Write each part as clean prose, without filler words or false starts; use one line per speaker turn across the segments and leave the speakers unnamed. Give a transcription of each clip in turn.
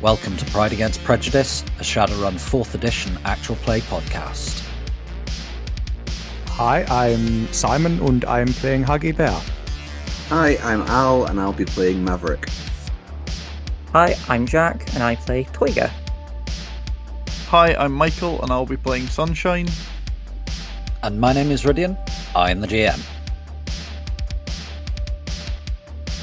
Welcome to Pride Against Prejudice, a Shadowrun 4th edition actual play podcast.
Hi, I'm Simon and I'm playing Huggy Bear.
Hi, I'm Al and I'll be playing Maverick.
Hi, I'm Jack and I play Toyga.
Hi, I'm Michael and I'll be playing Sunshine.
And my name is Rhydian, I am the GM.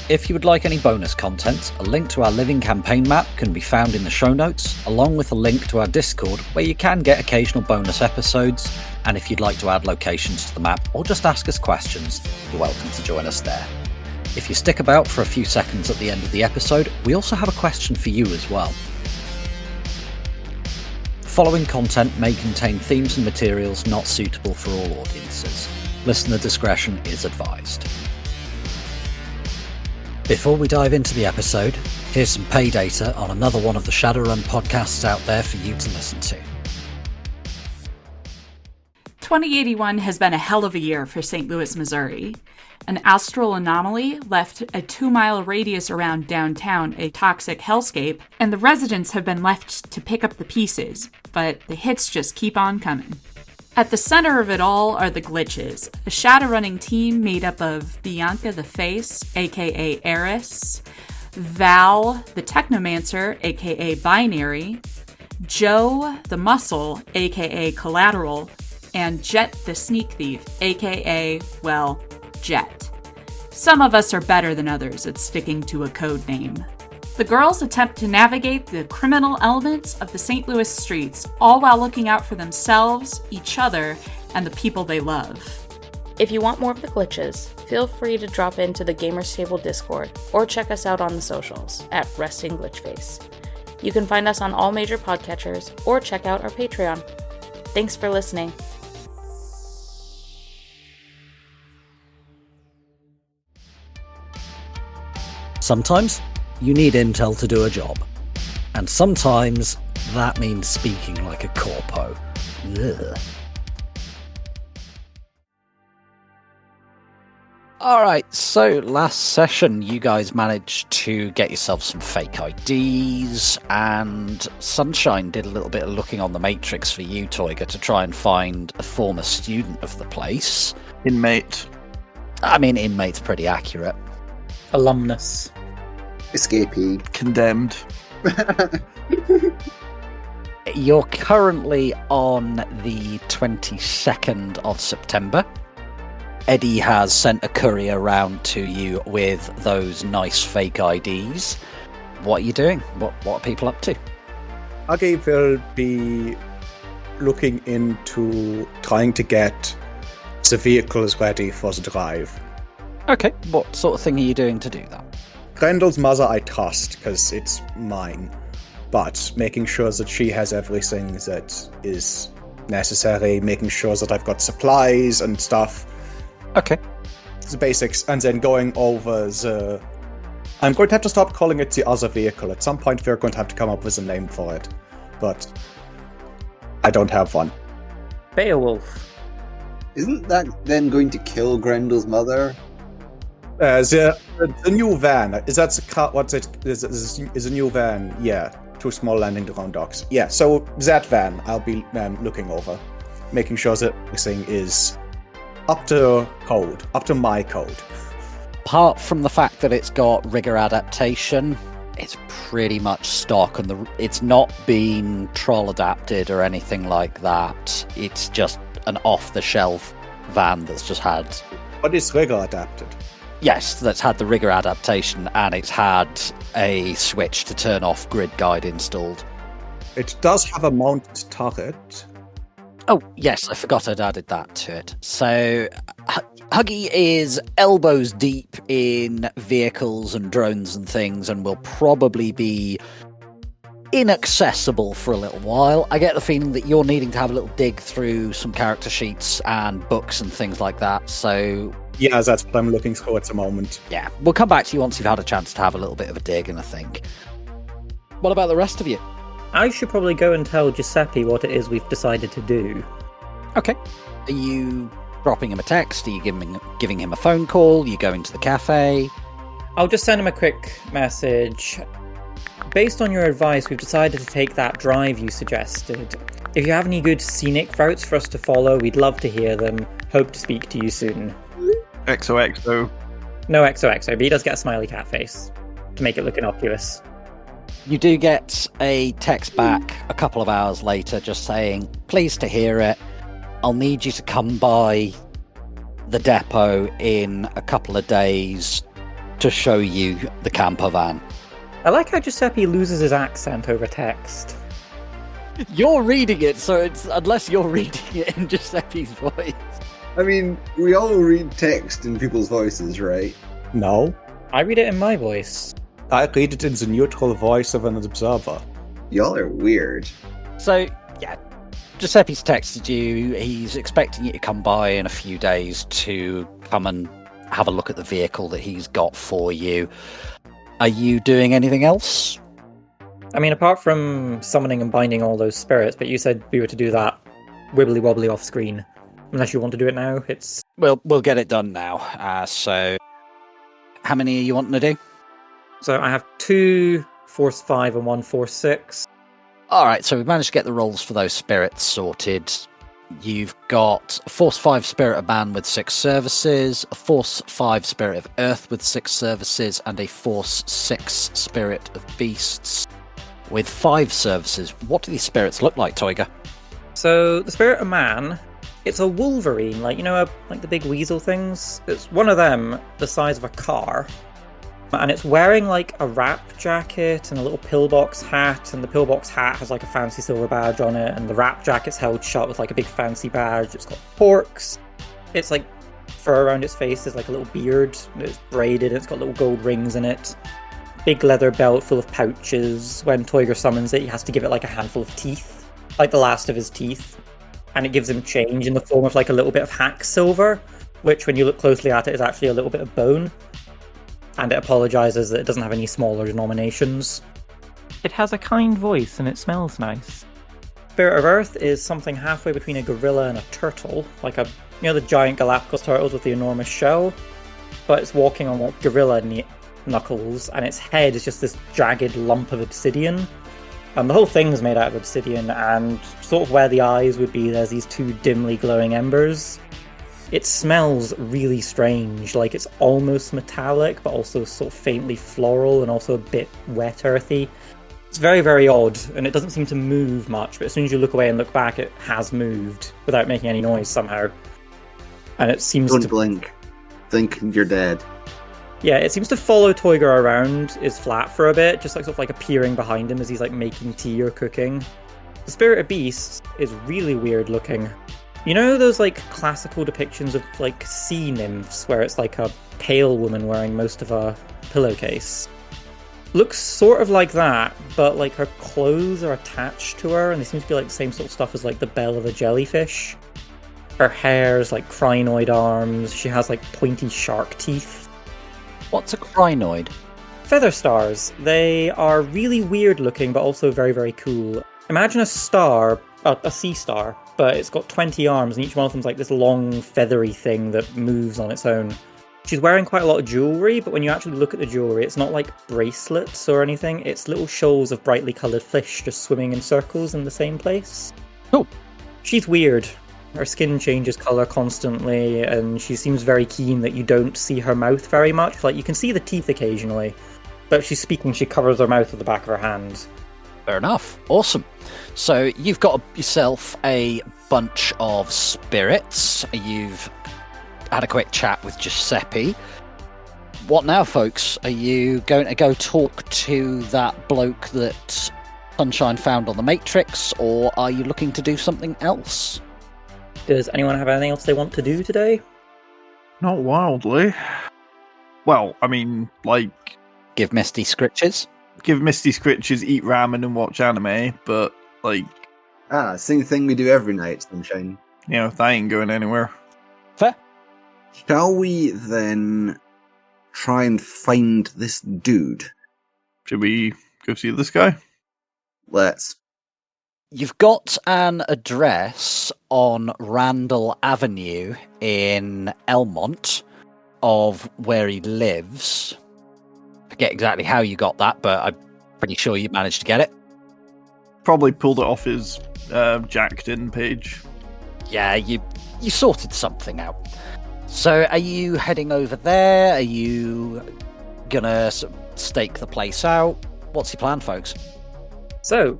If you would like any bonus content, a link to our living campaign map can be found in the show notes, along with a link to our Discord where you can get occasional bonus episodes, and if you'd like to add locations to the map or just ask us questions, you're welcome to join us there. If you stick about for a few seconds at the end of the episode, we also have a question for you as well. Following content may contain themes and materials not suitable for all audiences. Listener discretion is advised. Before we dive into the episode, here's some pay data on another one of the Shadowrun podcasts out there for you to listen to.
2081 has been a hell of a year for St. Louis, Missouri. An astral anomaly left a 2-mile radius around downtown a toxic hellscape, and the residents have been left to pick up the pieces, but the hits just keep on coming. At the center of it all are the Glitches, a Shadowrunning team made up of Bianca the Face, aka Eris, Val the Technomancer, aka Binary, Joe the Muscle, aka Collateral, and Jet the Sneak Thief, aka, well, Jet. Some of us are better than others at sticking to a code name. The girls attempt to navigate the criminal elements of the St. Louis streets, all while looking out for themselves, each other, and the people they love.
If you want more of the Glitches, feel free to drop into the Gamers Table Discord or check us out on the socials at Resting Glitchface. You can find us on all major podcatchers or check out our Patreon. Thanks for listening.
Sometimes you need intel to do a job, and sometimes that means speaking like a corpo. Ugh. Alright, so last session you guys managed to get yourself some fake IDs, and Sunshine did a little bit of looking on the Matrix for you, Toyga, to try and find a former student of the place.
Inmate.
I mean, inmate's pretty accurate.
Alumnus.
Escapee.
Condemned.
You're currently on the 22nd of September. Eddie has sent a courier round to you with those nice fake IDs. What are you doing? What are people up to?
Huggy will be looking into trying to get the vehicles ready for the drive.
Okay, what sort of thing are you doing to do that?
Grendel's mother I trust, because it's mine, but making sure that she has everything that is necessary, making sure that I've got supplies and stuff.
Okay.
The basics, and then going over the... I'm going to have to stop calling it the other vehicle. At some point we're going to have to come up with a name for it, but I don't have one.
Beowulf.
Isn't that then going to kill Grendel's mother?
The new van, is that the car? What's it? Is a new van? Yeah, 2 small landing ground docks. Yeah, so that van I'll be looking over, making sure that everything is up to code, up to my code.
Apart from the fact that it's got rigor adaptation, it's pretty much stock, and it's not been troll adapted or anything like that. It's just an off-the-shelf van that's just had...
What is rigor adapted?
Yes, that's had the rigor adaptation, and it's had a switch to turn off grid guide installed.
It does have a mounted turret.
Oh, yes, I forgot I'd added that to it. So, Huggy is elbows deep in vehicles and drones and things, and will probably be inaccessible for a little while. I get the feeling that you're needing to have a little dig through some character sheets and books and things like that, so...
Yeah, that's what I'm looking through at the moment.
Yeah, we'll come back to you once you've had a chance to have a little bit of a dig and a think. What about the rest of you?
I should probably go and tell Giuseppe what it is we've decided to do.
Okay. Are you dropping him a text? Are you giving him a phone call? Are you going to the cafe?
I'll just send him a quick message. based on your advice, we've decided to take that drive you suggested. If you have any good scenic routes for us to follow, we'd love to hear them. Hope to speak to you soon.
XOXO.
No XOXO, but he does get a smiley cat face to make it look innocuous.
You do get a text back a couple of hours later just saying, pleased to hear it. I'll need you to come by the depot in a couple of days to show you the camper van.
I like how Giuseppe loses his accent over text.
You're reading it, so it's unless you're reading it in Giuseppe's voice.
I mean, we all read text in people's voices, right?
No.
I read it in my voice.
I read it in the neutral voice of an observer.
Y'all are weird.
So, yeah, Giuseppe's texted you. He's expecting you to come by in a few days to come and have a look at the vehicle that he's got for you. Are you doing anything else?
I mean, apart from summoning and binding all those spirits, but you said we were to do that wibbly-wobbly off screen. Unless you want to do it now, it's...
We'll get it done now. So, how many are you wanting to do?
So I have 2 Force 5 and 1 Force 6.
Alright, so we've managed to get the rolls for those spirits sorted. You've got a Force 5 Spirit of Man with 6 services, a Force 5 Spirit of Earth with 6 services, and a Force 6 Spirit of Beasts with 5 services. What do these spirits look like, Toiga?
So the Spirit of Man, it's a wolverine, like, you know, like the big weasel things? It's one of them, the size of a car. And it's wearing like a wrap jacket and a little pillbox hat, and the pillbox hat has like a fancy silver badge on it, and the wrap jacket's held shut with like a big fancy badge. It's got forks. It's like fur around its face. There's like a little beard. It's braided. It's got little gold rings in it. Big leather belt full of pouches. When Toiger summons it, he has to give it like a handful of teeth, like the last of his teeth. And it gives him change in the form of like a little bit of hack silver, which when you look closely at it is actually a little bit of bone. And it apologises that it doesn't have any smaller denominations. It has a kind voice and it smells nice. Spirit of Earth is something halfway between a gorilla and a turtle, like the giant Galapagos turtles with the enormous shell, but it's walking on like gorilla knuckles, and its head is just this jagged lump of obsidian. And the whole thing's made out of obsidian, and sort of where the eyes would be, there's these 2 dimly glowing embers. It smells really strange, like it's almost metallic, but also sort of faintly floral and also a bit wet earthy. It's very, very odd, and it doesn't seem to move much, but as soon as you look away and look back, it has moved without making any noise somehow. And it seems
Don't blink. Think you're dead.
Yeah, it seems to follow Toiger around, is flat for a bit, just like sort of like appearing behind him as he's like making tea or cooking. The Spirit of Beasts is really weird looking. You know those like classical depictions of like sea nymphs where it's like a pale woman wearing most of a pillowcase? Looks sort of like that, but like her clothes are attached to her and they seem to be like the same sort of stuff as like the bell of a jellyfish. Her hair's like crinoid arms, she has like pointy shark teeth.
What's a crinoid?
Feather stars. They are really weird looking but also very, very cool. Imagine a star, a sea star, but it's got 20 arms and each one of them's like this long feathery thing that moves on its own. She's wearing quite a lot of jewellery, but when you actually look at the jewellery, it's not like bracelets or anything, it's little shoals of brightly coloured fish just swimming in circles in the same place.
Oh.
She's weird. Her skin changes colour constantly, and she seems very keen that you don't see her mouth very much. Like, you can see the teeth occasionally, but if she's speaking, she covers her mouth with the back of her hand.
Fair enough. Awesome. So you've got yourself a bunch of spirits. You've had a quick chat with Giuseppe. What now, folks? Are you going to go talk to that bloke that Sunshine found on the Matrix, or are you looking to do something else?
Does anyone have anything else they want to do today?
Not wildly. Well, I mean, like...
Give Misty scritches?
Give Misty scritches, eat ramen and watch anime, but, like...
Same thing we do every night, Sunshine.
You know, that ain't going anywhere.
Fair.
Shall we then try and find this dude?
Should we go see this guy?
Let's.
You've got an address on Randall Avenue in Elmont of where he lives. Forget exactly how you got that, but I'm pretty sure you managed to get it.
Probably pulled it off his jacked in page.
Yeah, you sorted something out. So are you heading over there? Are you gonna stake the place out? What's your plan, folks?
So,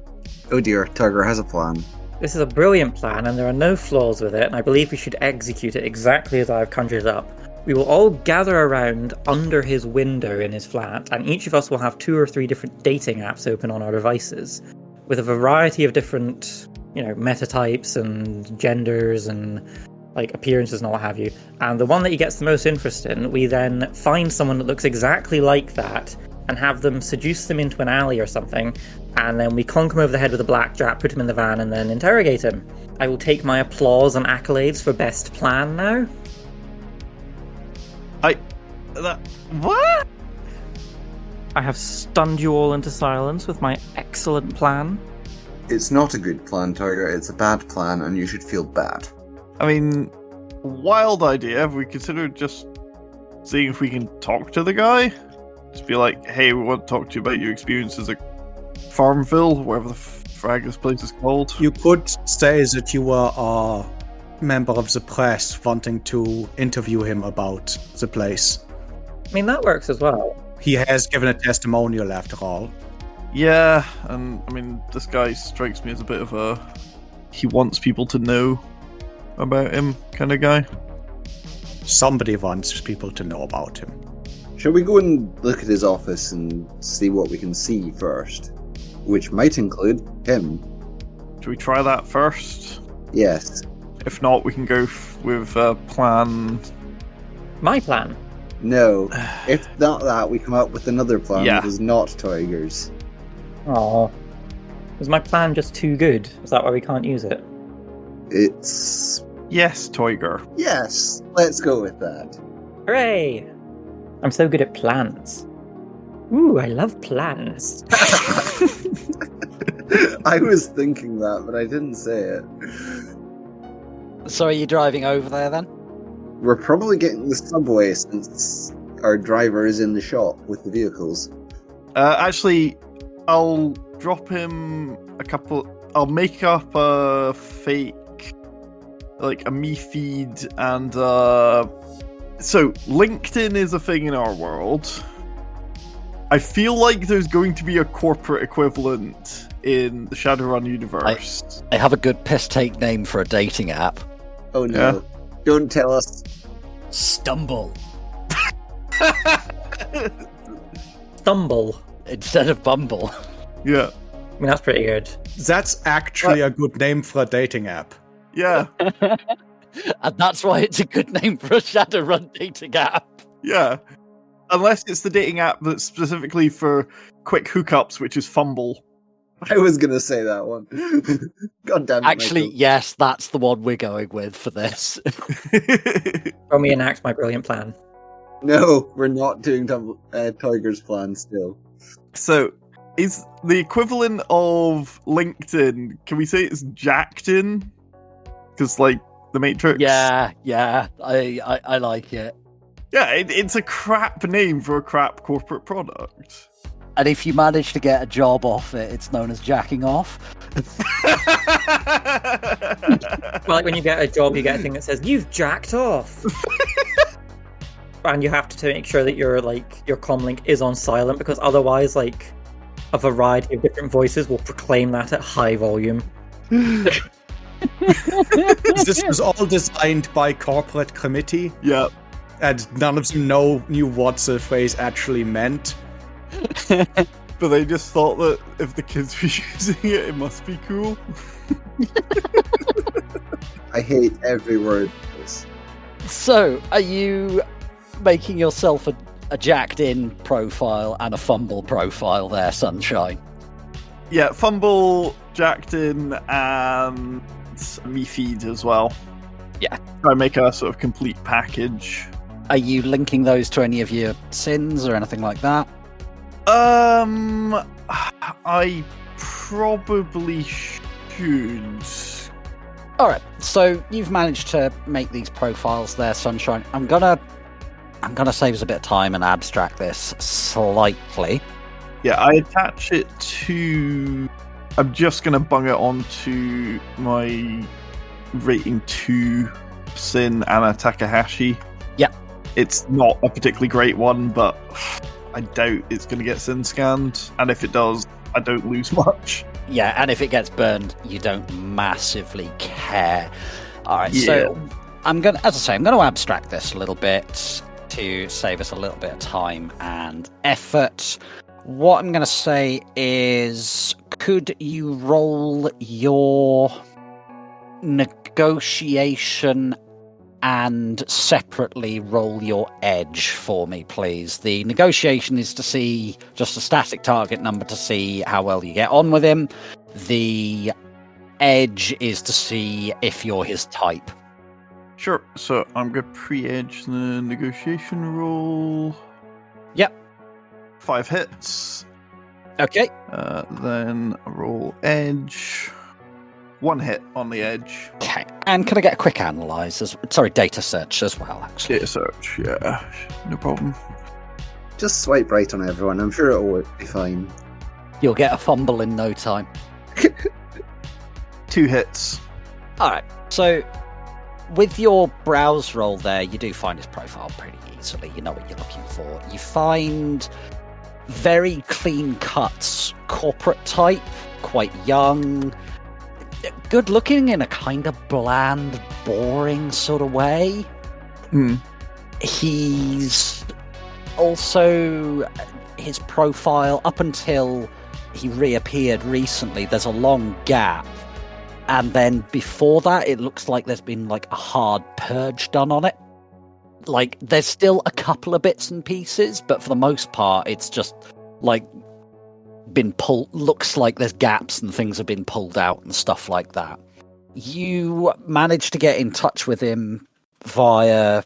Oh dear, Tiger has a plan.
this is a brilliant plan, and there are no flaws with it, and I believe we should execute it exactly as I've conjured it up. We will all gather around under his window in his flat, and each of us will have 2 or 3 different dating apps open on our devices, with a variety of different, meta types and genders and appearances and what have you. And the one that he gets the most interest in, we then find someone that looks exactly like that and have them seduce them into an alley or something, and then we conk him over the head with a blackjack, put him in the van, and then interrogate him. I will take my applause and accolades for best plan now.
What?
I have stunned you all into silence with my excellent plan.
It's not a good plan, Tiger. It's a bad plan, and you should feel bad.
I mean, wild idea. Have we considered just seeing if we can talk to the guy? Just be like, hey, we want to talk to you about your experiences at Farmville, wherever the frag this place is called.
You could say that you were a member of the press wanting to interview him about the place.
I mean, that works as well.
He has given a testimonial after all.
Yeah, and I mean, this guy strikes me as a bit of a he wants people to know about him kind of guy.
Somebody wants people to know about him.
Shall we go and look at his office and see what we can see first? Which might include him.
Should we try that first?
Yes.
If not, we can go with plan.
My plan?
No. If not that, we come up with another plan
Yeah.
that is not Tiger's.
Oh, was my plan just too good? Is that why we can't use it?
It's...
Yes, Tiger.
Yes, let's go with that.
Hooray! I'm so good at plans. Ooh, I love plans.
I was thinking that, but I didn't say it.
So are you driving over there then?
We're probably getting the subway since our driver is in the shop with the vehicles.
Actually, I'll drop him a couple. I'll make up a fake, a me feed, and so LinkedIn is a thing in our world. I feel like there's going to be a corporate equivalent in the Shadowrun universe.
I have a good piss take name for a dating app.
Oh no. Don't tell us.
Stumble.
Stumble.
Instead of Bumble.
Yeah.
I mean, that's pretty good.
That's actually a good name for a dating app.
Yeah.
And that's why it's a good name for a Shadowrun dating app.
Yeah. Unless it's the dating app that's specifically for quick hookups, which is Fumble.
I was gonna say that one. God damn it,
Actually,
Michael.
yes, that's the one we're going with for this.
Let me enact my brilliant plan.
No, we're not doing Tiger's plan still.
So, is the equivalent of LinkedIn, can we say it's Jacked-in? Because, the Matrix?
Yeah, I like it.
Yeah, it's a crap name for a crap corporate product.
And if you manage to get a job off it, it's known as jacking off.
Well, when you get a job, you get a thing that says, you've jacked off. And you have to make sure that your comlink is on silent, because otherwise, a variety of different voices will proclaim that at high volume.
This was all designed by corporate committee.
Yeah.
And none of them knew what the phrase actually meant.
But they just thought that if the kids were using it, it must be cool.
I hate every word of this.
So, are you making yourself a jacked-in profile and a Fumble profile there, Sunshine?
Yeah, Fumble, Jacked-in, and me feed as well.
Yeah.
Try and make a sort of complete package.
Are you linking those to any of your sins or anything like that?
I probably should.
Alright, so you've managed to make these profiles there, Sunshine. I'm gonna save us a bit of time and abstract this slightly.
Yeah, I attach it to... I'm just going to bung it onto my rating 2 Sin Anna Takahashi.
Yeah.
It's not a particularly great one, but I doubt it's going to get Sin scanned. And if it does, I don't lose much.
Yeah, and if it gets burned, you don't massively care. All right,
Yeah.
so I'm going to abstract this a little bit to save us a little bit of time and effort. What I'm going to say is, could you roll your negotiation and separately roll your edge for me, please? The negotiation is to see just a static target number to see how well you get on with him. The edge is to see if you're his type.
Sure, so I'm going to pre-edge the negotiation roll.
Yep.
5 hits.
Okay.
Then roll edge. 1 hit on the edge.
Okay. And can I get a quick analyze? Data search as well, actually.
Data search, yeah. No problem.
Just swipe right on everyone. I'm sure it'll be fine.
You'll get a fumble in no time.
2 hits.
All right. So with your browse roll there, you do find his profile pretty easily. You know what you're looking for. You find very clean cuts, corporate type, quite young, good looking in a kind of bland, boring sort of way. He's also, his profile, up until he reappeared recently, there's a long gap. And then before that, it looks like there's been like a hard purge done on it. Like, there's still a couple of bits and pieces, but for the most part, it's just like been pulled. Looks like there's gaps and things have been pulled out and stuff like that. You managed to get in touch with him via...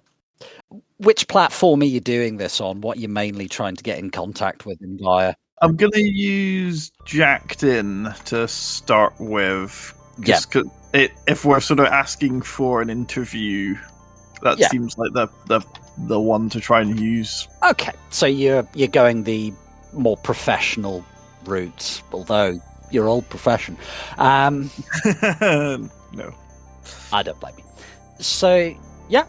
Which platform are you doing this on? What are you mainly trying to get in contact with him via?
I'm going to use Jacked In to start with.
Yeah.
If we're sort of asking for an interview, that seems like the one to try and use.
Okay, so you're going the more professional route, although your old profession.
No.
I don't blame you. So, yeah,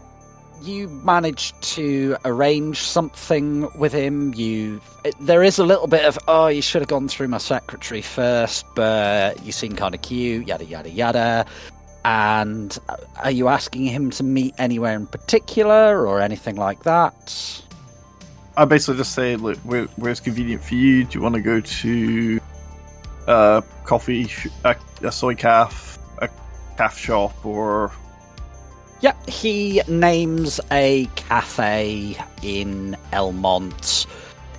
you managed to arrange something with him. There is a little bit of, you should have gone through my secretary first, but you seem kind of cute, yada, yada, yada. And are you asking him to meet anywhere in particular or anything like that?
I basically just say, look, where's convenient for you? Do you want to go to a coffee, a soy calf, a calf shop, or...
Yeah, he names a cafe in Elmont.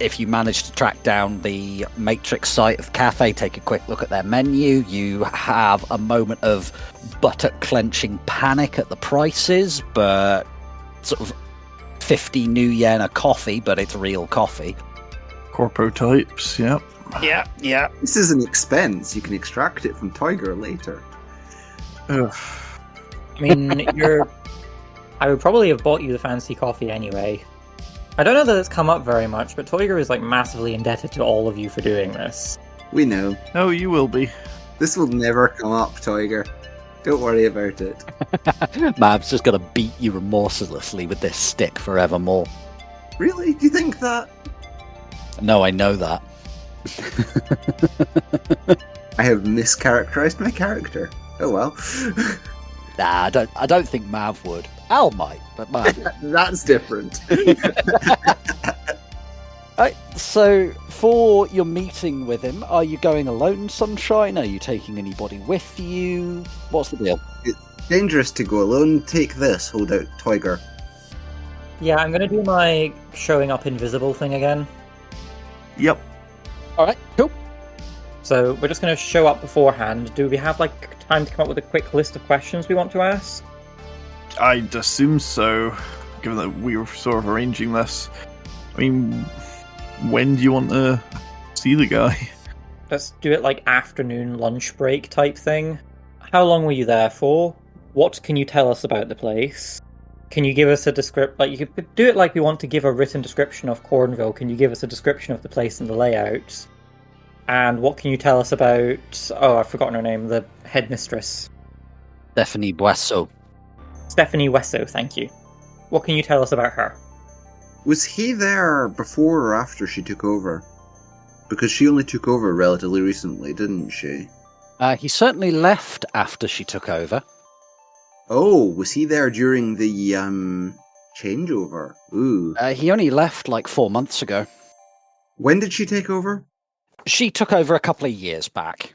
If you manage to track down the Matrix site of the cafe, take a quick look at their menu, you have a moment of buttock-clenching panic at the prices, but sort of 50 new yen a coffee, but it's real coffee.
Corpo types, yeah.
Yeah.
This is an expense. You can extract it from Tiger later.
Ugh.
I mean, I would probably have bought you the fancy coffee anyway. I don't know that it's come up very much, but Toiger is like massively indebted to all of you for doing this.
We know.
Oh, you will be.
This will never come up, Tiger. Don't worry about it.
Mav's just going to beat you remorselessly with this stick forevermore.
Really? Do you think that?
No, I know that.
I have mischaracterized my character. Oh well.
Nah, I don't think Mav would. Al might, but Mav.
That's different.
So, for your meeting with him, are you going alone, Sunshine? Are you taking anybody with you? What's the deal?
It's dangerous to go alone. Take this. Hold out Tiger.
Yeah, I'm gonna do my showing up invisible thing again.
Yep.
Alright, cool.
So we're just gonna show up beforehand. Do we have like time to come up with a quick list of questions we want to ask?
I'd assume so, given that we were sort of arranging this. I mean, when do you want to see the guy?
Let's do it like afternoon lunch break type thing. How long were you there for? What can you tell us about the place? Can you give us a description? Like, you could do it like we want to give a written description of Cornville. Can you give us a description of the place and the layout? And what can you tell us about... Oh, I've forgotten her name. The headmistress.
Stephanie Boisseau.
Spennnyyy Wesso, thank you. What can you tell us about her?
Was he there before or after she took over? Because she only took over relatively recently, didn't she?
He certainly left after she took over.
Oh, was he there during the changeover? Ooh.
He only left like 4 months ago.
When did she take over?
She took over a couple of years back.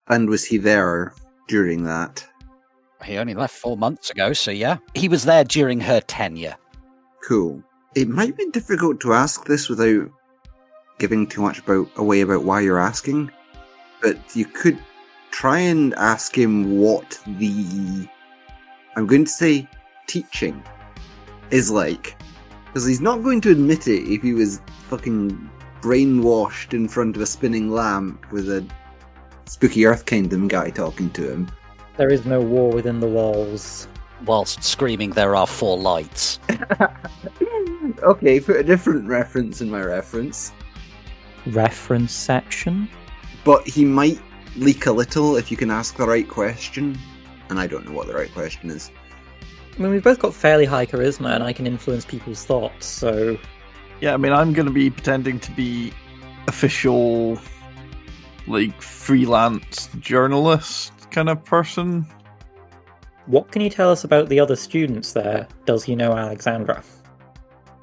And was he there during that?
He only left 4 months ago, so yeah. He was there during her tenure.
Cool. It might be difficult to ask this without giving too much away about why you're asking, but you could try and ask him what the, I'm going to say, teaching is like. Because he's not going to admit it if he was fucking brainwashed in front of a spinning lamp with a spooky Earth Kingdom guy talking to him.
There is no war within the walls.
Whilst screaming, there are 4 lights.
Okay, put a different reference in my reference.
Reference section?
But he might leak a little if you can ask the right question. And I don't know what the right question is.
I mean, we've both got fairly high charisma, and I can influence people's thoughts, so...
Yeah, I mean, I'm going to be pretending to be official, like, freelance journalist kind of person.
What can you tell us about the other students there? Does he know Alexandra?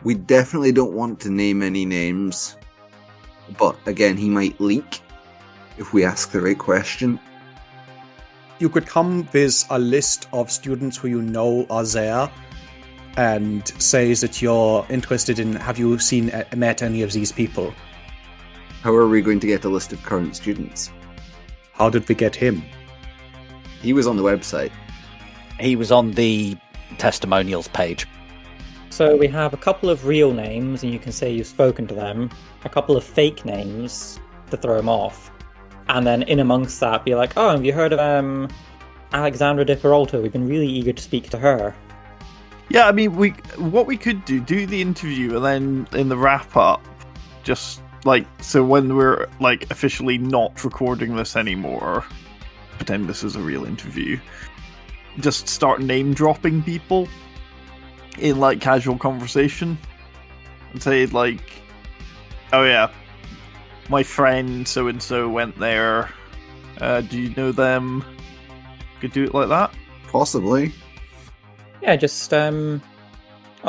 We definitely don't want to name any names. But again, he might leak if we ask the right question.
You could come with a list of students who you know are there and say that you're interested in, have you met any of these people?
How are we going to get a list of current students?
How did we get him?
He was on the website.
He was on the testimonials page.
So we have a couple of real names, and you can say you've spoken to them. A couple of fake names to throw him off. And then in amongst that, be like, oh, have you heard of Alexandra de Peralta? We've been really eager to speak to her.
Yeah, I mean, what we could do the interview, and then in the wrap-up, just, like, so when we're, like, officially not recording this anymore, pretend this is a real interview, just start name-dropping people in, like, casual conversation, and say, like, oh yeah, my friend so-and-so went there, do you know them? Could do it like that?
Possibly.
Yeah, just, oh,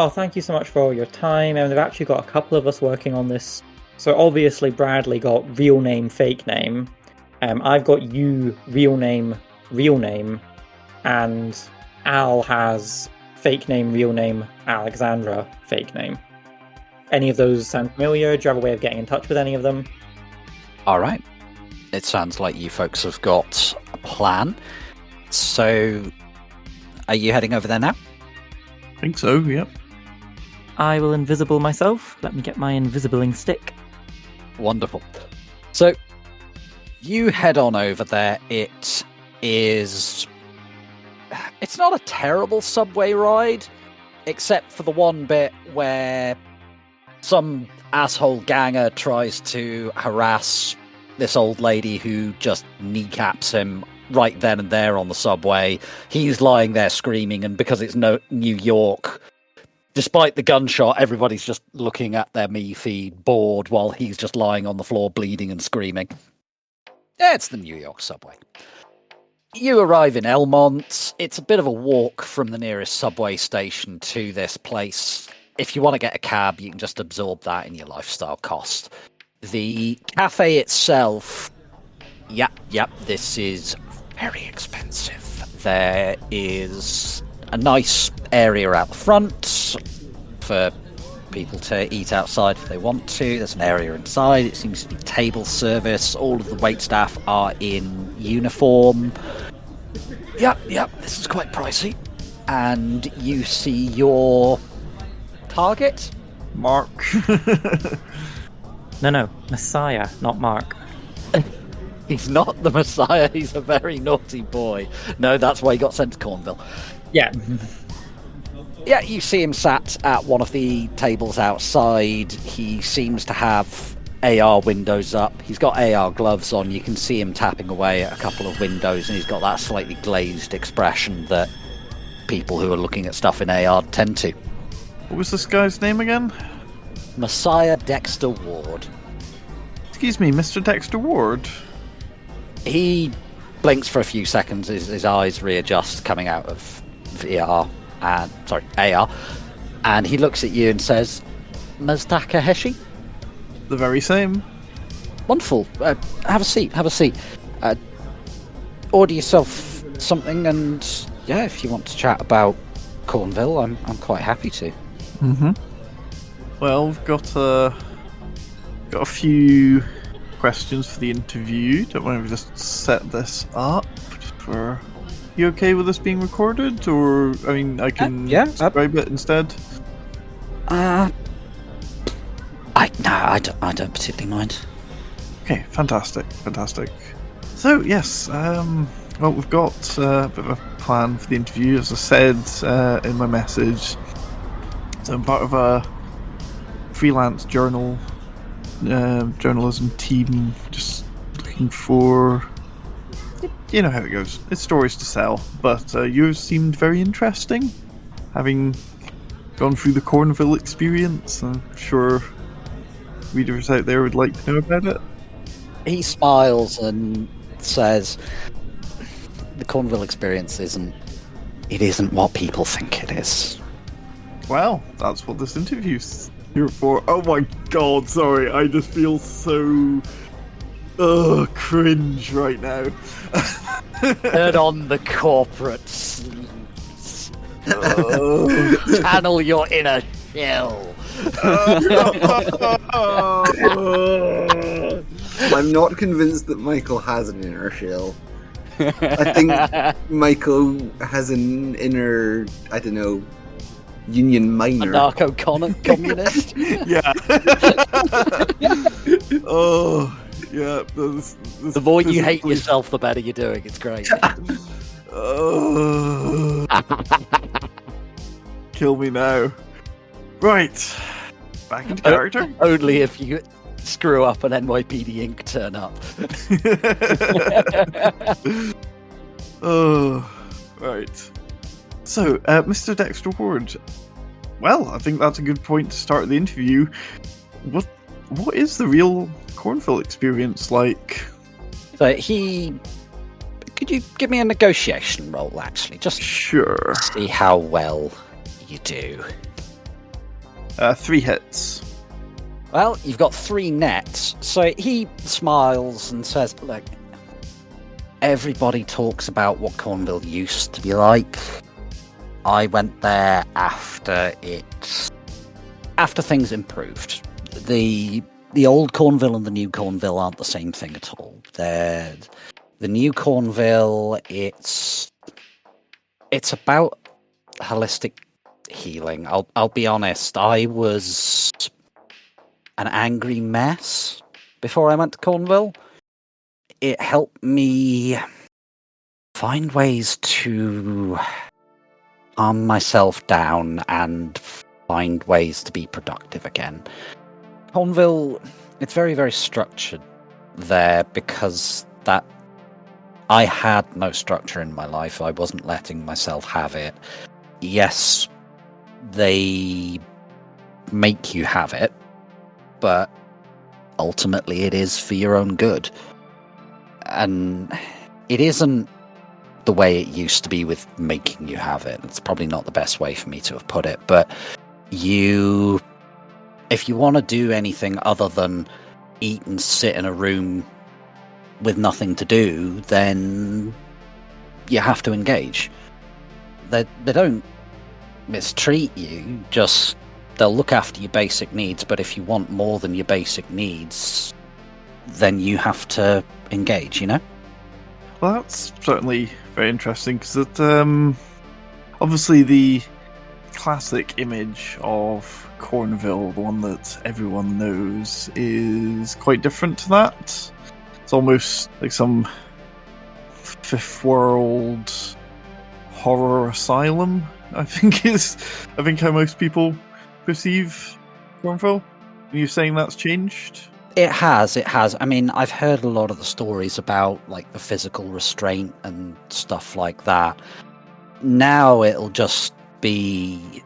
thank you so much for all your time, and they've actually got a couple of us working on this. So obviously Bradley got real name, fake name. I've got you, real name, and Al has fake name, real name, Alexandra, fake name. Any of those sound familiar? Do you have a way of getting in touch with any of them?
Alright. It sounds like you folks have got a plan. So, are you heading over there now?
I think so, yep.
I will invisible myself. Let me get my invisibling stick.
Wonderful. So, you head on over there. It's not a terrible subway ride, except for the one bit where some asshole ganger tries to harass this old lady who just kneecaps him right then and there on the subway. He's lying there screaming, and because it's New York, despite the gunshot, everybody's just looking at their me feed, bored, while he's just lying on the floor bleeding and screaming. Yeah, it's the New York subway. You arrive in Elmont. It's a bit of a walk from the nearest subway station to this place. If you want to get a cab, you can just absorb that in your lifestyle cost. The cafe itself, yep, this is very expensive. There is a nice area out the front for people to eat outside if they want to. There's an area inside. It seems to be table service. All of the waitstaff are in uniform. Yep, this is quite pricey. And you see your target?
Mark.
No, Messiah, not Mark.
He's not the Messiah, he's a very naughty boy. No, that's why he got sent to Cornville.
Yeah.
Yeah, you see him sat at one of the tables outside. He seems to have AR windows up. He's got AR gloves on. You can see him tapping away at a couple of windows, and he's got that slightly glazed expression that people who are looking at stuff in AR tend to.
What was this guy's name again?
Messiah Dexter Ward.
Excuse me, Mr. Dexter Ward?
He blinks for a few seconds, his eyes readjust coming out of AR, and he looks at you and says, Ms. Takahashi?
The very same.
Wonderful. Have a seat. Order yourself something, and yeah, if you want to chat about Cornville, I'm quite happy to.
Mm-hmm. Well, we've got a few questions for the interview. Don't mind if we just set this up. You okay with this being recorded, or I mean, I can describe it instead.
I don't particularly mind.
Okay, fantastic. So yes, well, we've got a bit of a plan for the interview, as I said in my message. So I'm part of a freelance journalism team, just looking for, you know how it goes. It's stories to sell, but yours seemed very interesting, having gone through the Cornville experience. I'm sure readers out there would like to know about it.
He smiles and says, the Cornville experience isn't what people think it is.
Well, that's what this interview's here for. Oh my god, sorry, I just feel so cringe right now.
Turn on the corporate sleeves. Channel your inner shell.
I'm not convinced that Michael has an inner shell. I think Michael has an inner, I don't know, union miner.
Anarcho-communist?
Yeah. Oh, yeah. This
the more you hate yourself, the better you're doing. It's great.
Kill me now. Right. Back into character.
Only if you screw up and NYPD Inc. turn up.
Oh, right. So, Mr. Dexter Ward. Well, I think that's a good point to start the interview. What is the real Cornville experience like?
So could you give me a negotiation roll, actually? Just
sure.
See how well you do.
3 hits.
Well, you've got 3 nets. So he smiles and says, look, everybody talks about what Cornville used to be like. I went there after things improved. The old Cornville and the new Cornville aren't the same thing at all. The new Cornville, it's about holistic healing. I'll be honest, I was an angry mess before I went to Cornville. It helped me find ways to calm myself down and find ways to be productive again. Cornville, it's very, very structured there because that I had no structure in my life. I wasn't letting myself have it. Yes, they make you have it, but ultimately it is for your own good. And it isn't the way it used to be with making you have it. It's probably not the best way for me to have put it, but if you want to do anything other than eat and sit in a room with nothing to do, then you have to engage. They don't mistreat you, just they'll look after your basic needs, but if you want more than your basic needs, then you have to engage, you know?
Well, that's certainly very interesting, because obviously the classic image of Cornville, the one that everyone knows, is quite different to that. It's almost like some fifth world horror asylum, I think how most people perceive Cornville. Are you saying that's changed?
It has. I mean, I've heard a lot of the stories about, like, the physical restraint and stuff like that. Now it'll just be...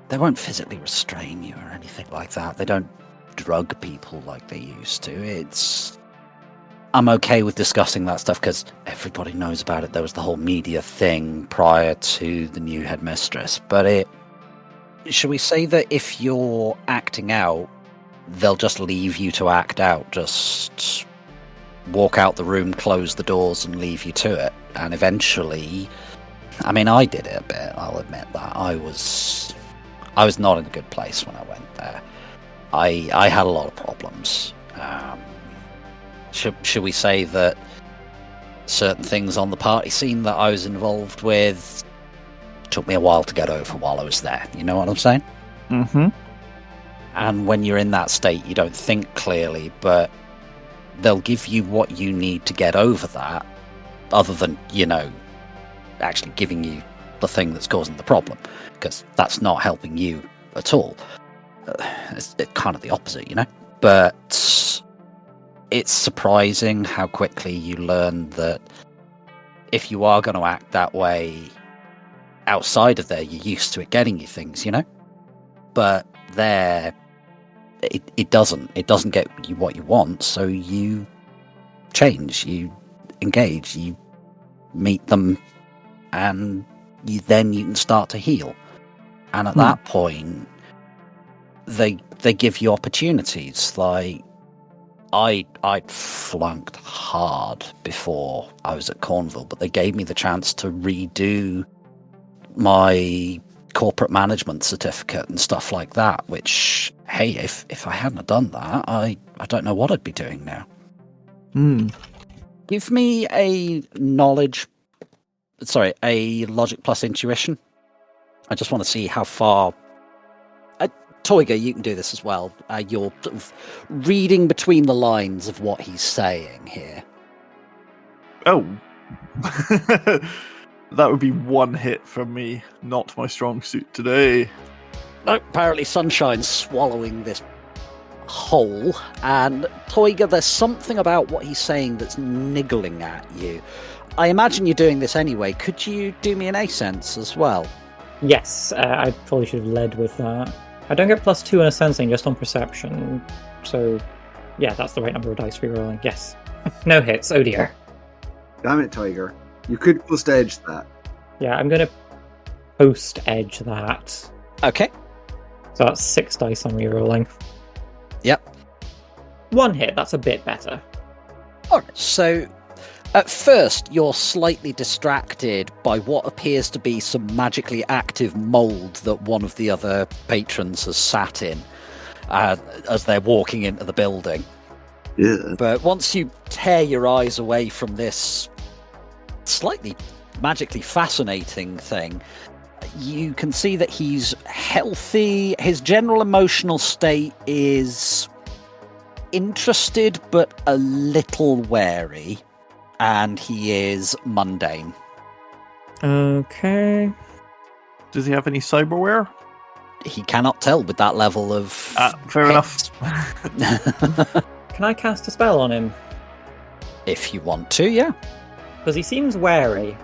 They won't physically restrain you or anything like that. They don't drug people like they used to. I'm okay with discussing that stuff because everybody knows about it. There was the whole media thing prior to the new headmistress. But should we say that if you're acting out, they'll just leave you to act out, just walk out the room, close the doors, and leave you to it. And eventually, I mean, I did it a bit, I'll admit that. I was not in a good place when I went there. I had a lot of problems. Should we say that certain things on the party scene that I was involved with took me a while to get over while I was there? You know what I'm saying?
Mm-hmm.
And when you're in that state, you don't think clearly, but they'll give you what you need to get over that, other than, actually giving you the thing that's causing the problem, because that's not helping you at all. It's kind of the opposite, But it's surprising how quickly you learn that if you are going to act that way outside of there, you're used to it getting you things, But there... It doesn't get you what you want, so you change, you engage, you meet them, and you can start to heal. And at that point, they give you opportunities. Like I'd flunked hard before I was at Cornwall, but they gave me the chance to redo my corporate management certificate and stuff like that, which, hey, if I hadn't have done that, I don't know what I'd be doing now. Give me a logic plus intuition. I just want to see how far... Toyga, you can do this as well. You're sort of reading between the lines of what he's saying here.
Oh. That would be one hit from me. Not my strong suit today.
No, apparently Sunshine's swallowing this whole, and Toyga, there's something about what he's saying that's niggling at you. I imagine you're doing this anyway. Could you do me an A-sense as well?
Yes, I probably should have led with that. I don't get +2 on a sensing, just on perception. So, yeah, that's the right number of dice re-rolling. Yes. No hits, oh dear.
Damn it, Tiger. You could post-edge that.
Yeah, I'm going to post-edge that.
Okay.
So that's 6 dice on re-rolling.
Yep.
1 hit, that's a bit better.
Alright, so at first you're slightly distracted by what appears to be some magically active mould that one of the other patrons has sat in as they're walking into the building.
Yeah.
But once you tear your eyes away from this slightly magically fascinating thing, you can see that he's healthy. His general emotional state is interested but a little wary, and he is mundane.
Okay.
Does he have any cyberware?
He cannot tell with that level of...
fair enough.
Can I cast a spell on him?
If you want to, yeah.
Because he seems wary.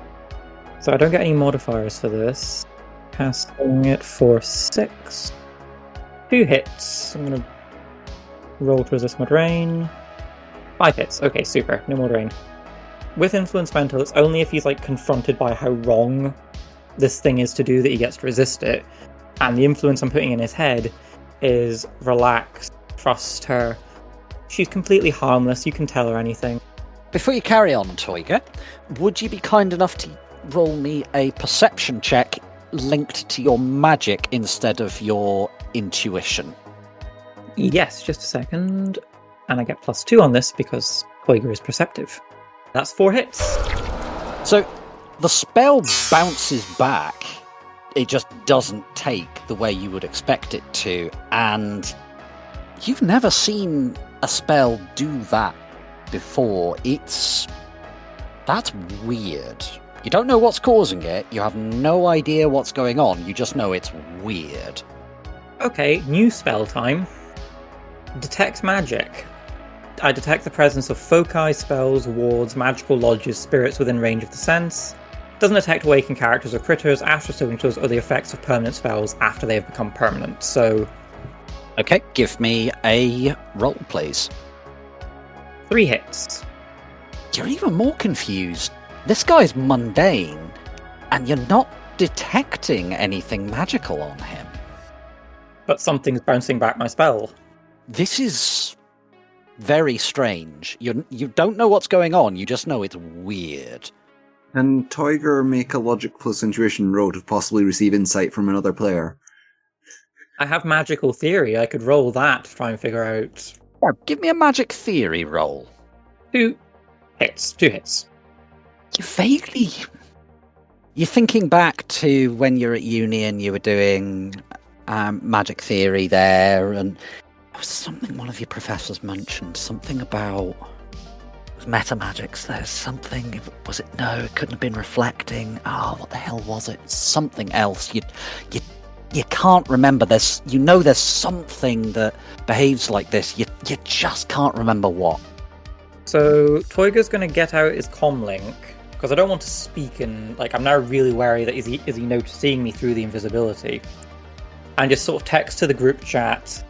So I don't get any modifiers for this. Casting it for 6. 2 hits. I'm going to roll to resist Modrain. 5 hits. Okay, super. No Modrain. With Influence Mental, it's only if he's confronted by how wrong this thing is to do that he gets to resist it. And the influence I'm putting in his head is relax, trust her. She's completely harmless, you can tell her anything.
Before you carry on, Toyga, would you be kind enough to roll me a perception check linked to your magic instead of your intuition?
Yes, just a second. And I get +2 on this because Toyga is perceptive. That's 4 hits.
So the spell bounces back. It just doesn't take the way you would expect it to. And you've never seen a spell do that before. That's weird. You don't know what's causing it. You have no idea what's going on. You just know it's weird.
Okay, new spell time. Detect magic. I detect the presence of foci, spells, wards, magical lodges, spirits within range of the sense. Doesn't detect awakened characters or critters, astral signatures, or the effects of permanent spells after they have become permanent. So,
Okay, give me a roll, please.
3 hits.
You're even more confused. This guy's mundane, and you're not detecting anything magical on him.
But something's bouncing back my spell.
This is very strange. You don't know what's going on, you just know it's weird.
Can Toiger make a logic plus intuition roll to possibly receive insight from another player?
I have magical theory. I could roll that to try and figure out.
Yeah, give me a magic theory roll.
2 hits. 2 hits.
You vaguely... You're thinking back to when you're at uni and you were doing magic theory there, and there was something one of your professors mentioned, something about... It was meta magics, there's something... Was it? No, it couldn't have been reflecting. Oh, what the hell was it? Something else. You can't remember. There's something that behaves like this. You just can't remember what.
So Toiger's going to get out his comlink, because I don't want to speak and, I'm now really wary that is he noticing me through the invisibility? And just sort of text to the group chat,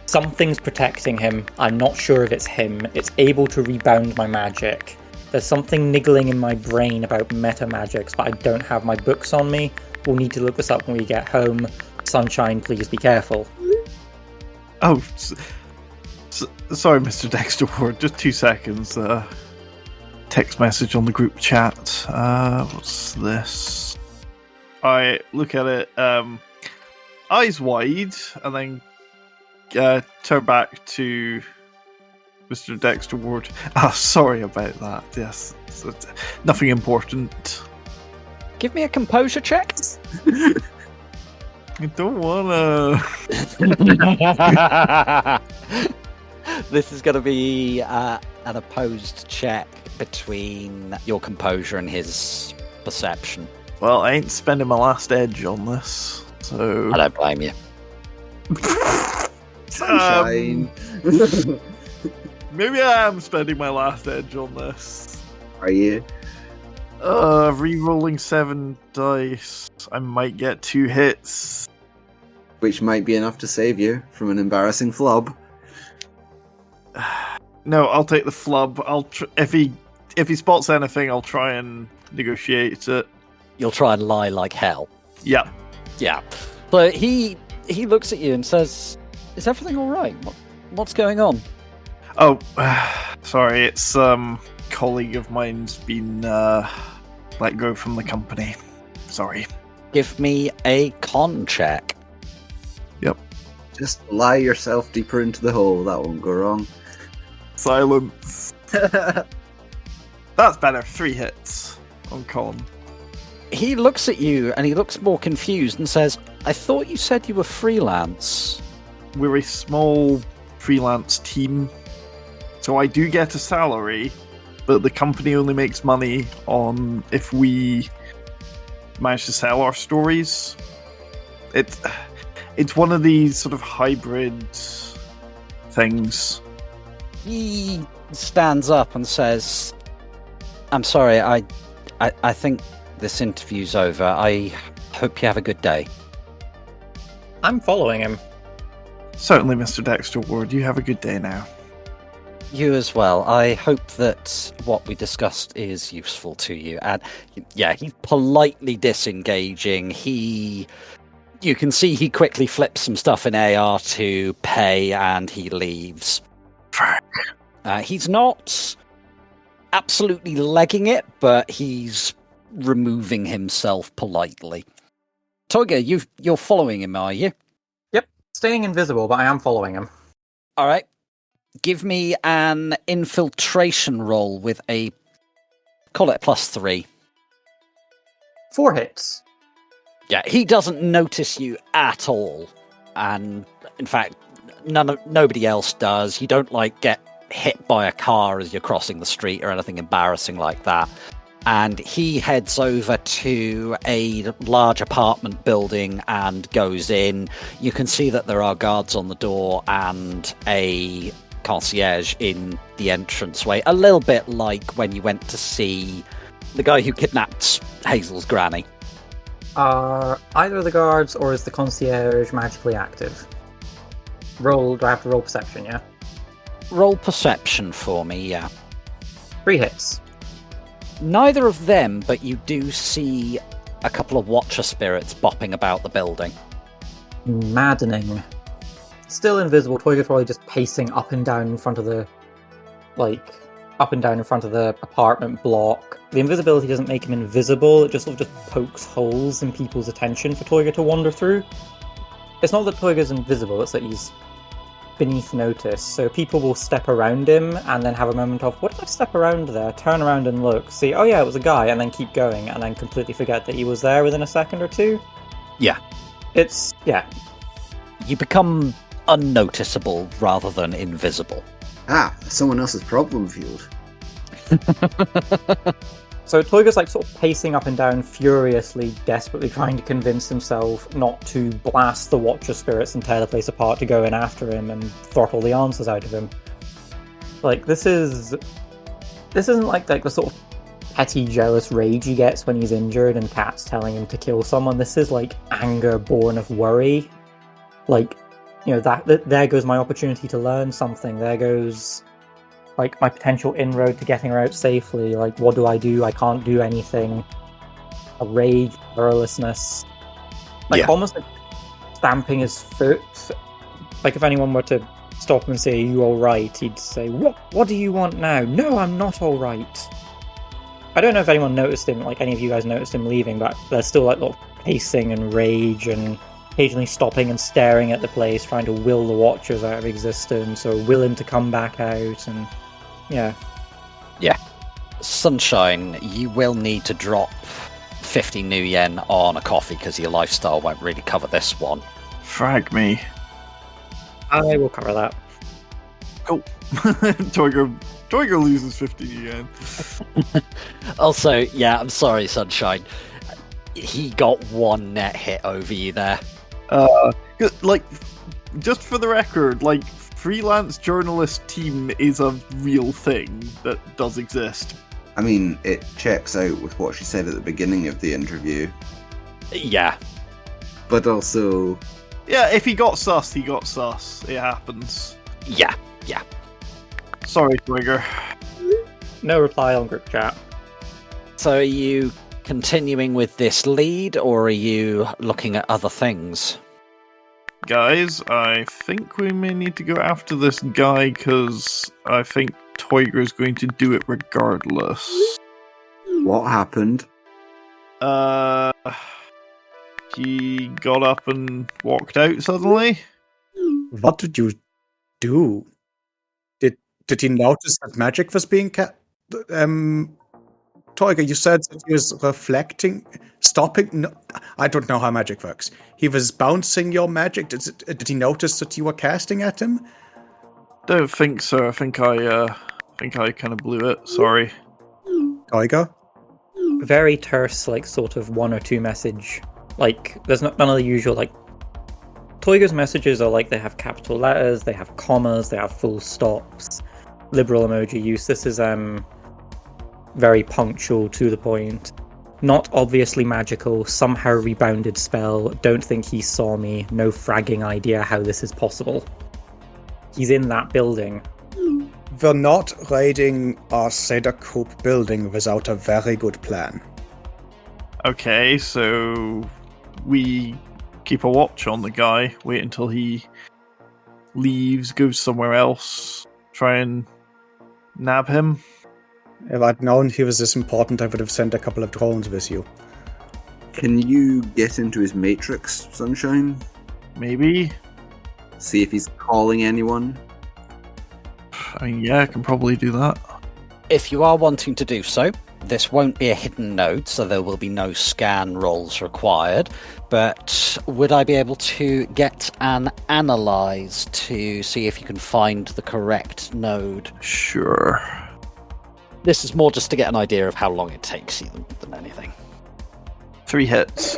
something's protecting him, I'm not sure if it's him, it's able to rebound my magic. There's something niggling in my brain about meta magics, but I don't have my books on me. We'll need to look this up when we get home. Sunshine, please be careful.
Oh, sorry, Mr. Dexter Ward. Just 2 seconds. Text message on the group chat. What's this? I look at it, eyes wide, and then turn back to Mr. Dexter Ward. Sorry about that. Yes, it's nothing important.
Give me a composure check.
I don't wanna.
This is going to be an opposed check between your composure and his perception.
Well, I ain't spending my last edge on this, so...
I don't blame you.
Sunshine.
Maybe I am spending my last edge on this.
Are you?
Re-rolling 7 dice. I might get 2 hits.
Which might be enough to save you from an embarrassing flub.
No, I'll take the flub. If he spots anything, I'll try and negotiate it.
You'll try and lie like hell.
Yeah.
Yeah. But he looks at you and says, "Is everything all right? What's going on?"
Oh, sorry. It's colleague of mine's been let go from the company. Sorry.
Give me a con check.
Yep.
Just lie yourself deeper into the hole. That won't go wrong.
Silence. That's better. 3 hits on con.
He looks at you and he looks more confused and says, "I thought you said you were freelance."
We're a small freelance team, so I do get a salary, but the company only makes money on if we manage to sell our stories. It's one of these sort of hybrid things.
He stands up and says, "I'm sorry, I think this interview's over. I hope you have a good day."
I'm following him.
Certainly, Mr. Dexter Ward. You have a good day now.
You as well. I hope that what we discussed is useful to you. And yeah, he's politely disengaging. You can see he quickly flips some stuff in AR to pay and he leaves. He's not absolutely legging it, but he's removing himself politely. Toiger, you're following him, are you?
Yep, staying invisible, but I am following him.
All right. Give me an infiltration roll with call it a +3.
4 hits.
Yeah, he doesn't notice you at all. And in fact, nobody else does. You don't get hit by a car as you're crossing the street or anything embarrassing like that. And he heads over to a large apartment building and goes in. You can see that there are guards on the door and a concierge in the entranceway, a little bit like when you went to see the guy who kidnapped Hazel's granny.
Are either of the guards or is the concierge magically active? Do I have to roll perception, yeah?
Roll perception for me, yeah.
3 hits.
Neither of them, but you do see a couple of watcher spirits bopping about the building.
Maddening. Still invisible, Toyga's probably just pacing up and down in front of the apartment block. The invisibility doesn't make him invisible, it just sort of just pokes holes in people's attention for Toyga to wander through. It's not that Toyga's invisible, it's that he's beneath notice, so people will step around him and then have a moment of, what did I step around there? Turn around and look, see, oh yeah, it was a guy, and then keep going, and then completely forget that he was there within a second or two.
Yeah. You become unnoticeable rather than invisible.
Someone else's problem field.
So Toyga's sort of pacing up and down furiously, desperately trying to convince himself not to blast the Watcher spirits and tear the place apart to go in after him and throttle the answers out of him. This isn't like the sort of petty, jealous rage he gets when he's injured and Cat's telling him to kill someone. This is anger born of worry. There goes my opportunity to learn something. There goes my potential inroad to getting her out safely. What do? I can't do anything. A rage, querulousness. Almost stamping his foot. If anyone were to stop him and say, "Are you alright?" he'd say, What do you want now? No, I'm not alright. I don't know if anyone noticed him, any of you guys noticed him leaving, but there's still lot of pacing and rage and occasionally stopping and staring at the place, trying to will the Watchers out of existence or will him to come back out, and yeah.
Sunshine, you will need to drop 50 new yen on a coffee because your lifestyle won't really cover this one.
Frag me.
I will cover that.
Cool. Toyga loses 50 yen.
Also, yeah, I'm sorry, Sunshine. He got one net hit over you there.
Just for the record, freelance journalist team is a real thing that does exist.
I mean, it checks out with what she said at the beginning of the interview.
Yeah.
But also...
Yeah, if he got sus, he got sus. It happens.
Yeah.
Sorry, Toyga.
No reply on group chat.
So are you continuing with this lead, or are you looking at other things?
Guys, I think we may need to go after this guy, because I think Toyga is going to do it regardless.
What happened?
He got up and walked out suddenly.
What did you do? Did he notice that magic was being Toyga, you said that he was reflecting, stopping. No, I don't know how magic works. He was bouncing your magic. Did he notice that you were casting at him?
Don't think so. I think I kind of blew it. Sorry.
Toyga?
Very terse, sort of 1 or 2 message. There's none of the usual, Toyga's messages are they have capital letters, they have commas, they have full stops, liberal emoji use. This is, very punctual, to the point. Not obviously magical, somehow rebounded spell, don't think he saw me, no fragging idea how this is possible. He's in that building.
We're not raiding our Cedar Coop building without a very good plan.
Okay, so we keep a watch on the guy, wait until he leaves, goes somewhere else, try and nab him.
If I'd known he was this important, I would have sent a couple of drones with you.
Can you get into his matrix, Sunshine?
Maybe.
See if he's calling anyone?
I mean, yeah, I can probably do that.
If you are wanting to do so, this won't be a hidden node, so there will be no scan rolls required, but would I be able to get an analyze to see if you can find the correct node?
Sure.
This is more just to get an idea of how long it takes you than anything.
3 hits.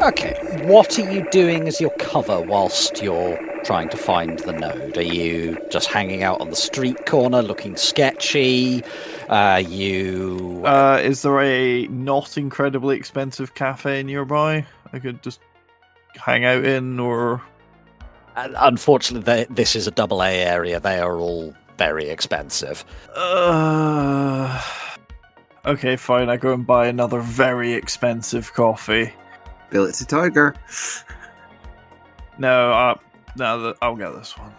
Okay, what are you doing as your cover whilst you're trying to find the node? Are you just hanging out on the street corner looking sketchy?
Is there a not incredibly expensive cafe nearby I could just hang out in, or...
Unfortunately, this is a AA area. They are all very expensive.
Okay, fine. I go and buy another very expensive coffee.
Bill it to Tiger.
No, I'll get this one.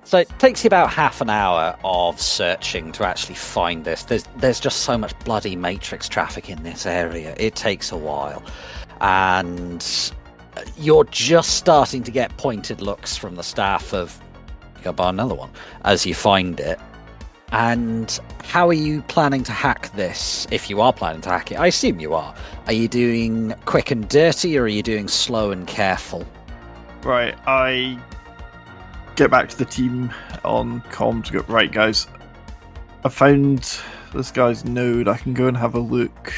So it takes you about half an hour of searching to actually find this. There's just so much bloody Matrix traffic in this area. It takes a while. And you're just starting to get pointed looks from the staff of, go buy another one, as you find it. And how are you planning to hack this, if you are planning to hack it? I assume you are. Are you doing quick and dirty, or are you doing slow and careful?
Right, I get back to the team on comms. Go, right, guys, I found this guy's node. I can go and have a look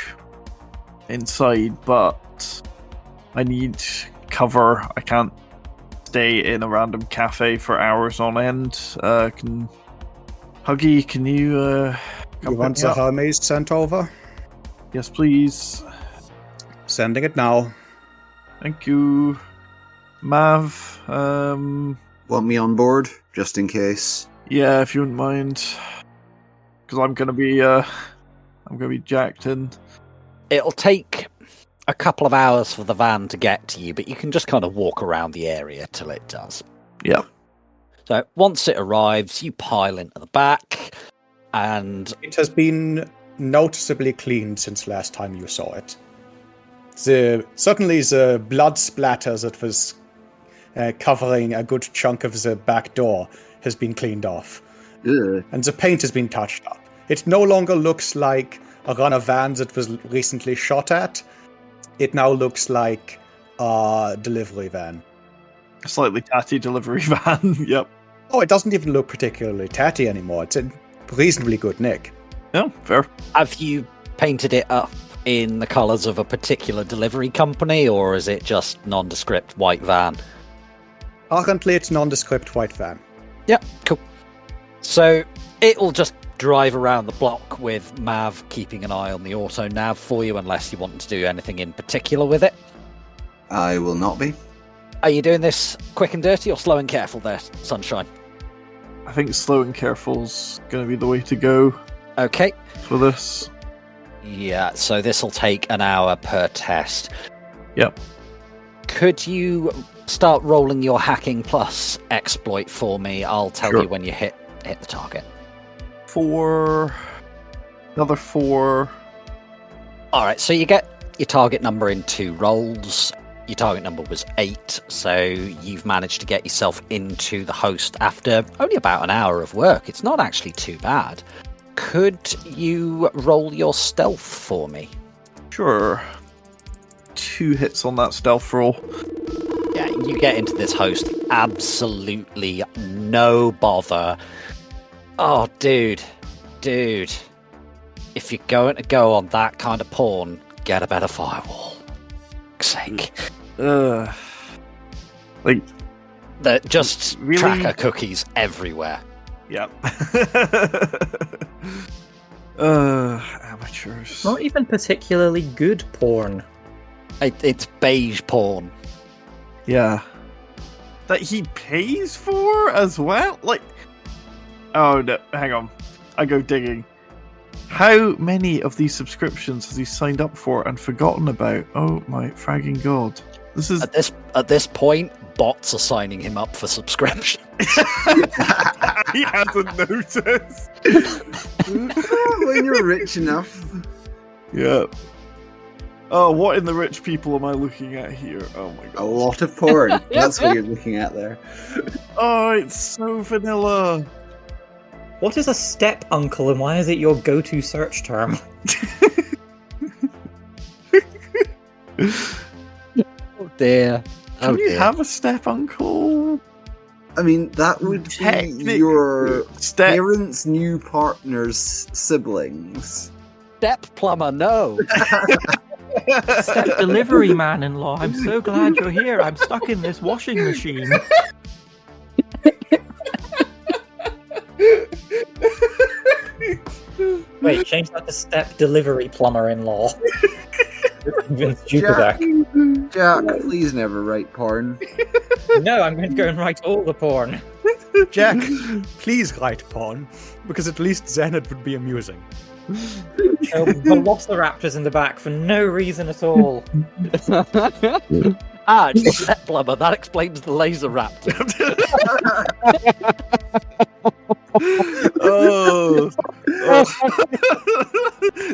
inside, but I need cover. I can't stay in a random cafe for hours on end. Huggy, can you
You want the Hermes sent over?
Yes, please.
Sending it now.
Thank you. Mav,
Want me on board, just in case?
yeah, if you wouldn't mind, because I'm gonna be jacked in.
It'll take a couple of hours for the van to get to you, but you can just kind of walk around the area till it does.
Yeah.
So once it arrives, you pile into the back, and
It has been noticeably cleaned since last time you saw it. Certainly the blood splatter that was covering a good chunk of the back door has been cleaned off.
Ugh.
And the paint has been touched up. It no longer looks like a runner van that was recently shot at. It now looks like a delivery van.
A slightly tatty delivery van. Yep.
Oh, it doesn't even look particularly tatty anymore. It's in reasonably good nick.
Yeah, fair.
have you painted it up in the colours of a particular delivery company, or is it just nondescript white van?
Currently, it's nondescript white van.
Yeah, cool. So it'll just drive around the block with Mav keeping an eye on the auto nav for you, unless you want to do anything in particular with it.
I will not be.
Are you doing this quick and dirty or slow and careful there, Sunshine?
I think slow and careful's going to be the way to go
Okay.
for this.
Yeah, so this will take an hour per test.
Yep.
Could you start rolling your Hacking Plus exploit for me? I'll tell
Sure.
you when you hit the target.
4. Another 4.
Alright, so you get your target number in 2 rolls. Your target number was 8, so you've managed to get yourself into the host after only about an hour of work. It's not actually too bad. Could you roll your stealth for me?
Sure. 2 hits on that stealth roll.
Yeah, you get into this host, absolutely no bother. Oh, dude. If you're going to go on that kind of porn, get a better firewall. For fuck's sake.
Like,
Just
Really?
tracker cookies everywhere.
yeah. Amateurs.
Not even particularly good porn.
It's beige porn.
Yeah. That he pays for as well? Like, oh no, hang on. I go digging. How many of these subscriptions has he signed up for and forgotten about? Oh my fragging god. This is...
At this point, bots are signing him up for subscription.
He hasn't noticed.
When you're rich enough.
Yeah. Oh, what in the rich people am I looking at here? Oh my
A
god.
lot of porn. That's what you're looking at there.
Oh, it's so vanilla.
What is a step uncle and why is it your go-to search term?
Oh dear.
Can you have a step uncle?
I mean, that would be
Technically,
your
step.
parents' new partner's siblings.
Step plumber, no.
Step delivery man-in-law, I'm so glad you're here. I'm stuck in this washing machine. Wait, change that to step delivery plumber-in-law. Convince
Jack,
Jupiter.
Jack, please never write porn.
No, I'm going to go and write all the porn.
Jack, please write porn, because at least then it would be amusing.
Show velociraptors in the back for no reason at all.
It's the step plumber. That explains the laser raptor.
Oh.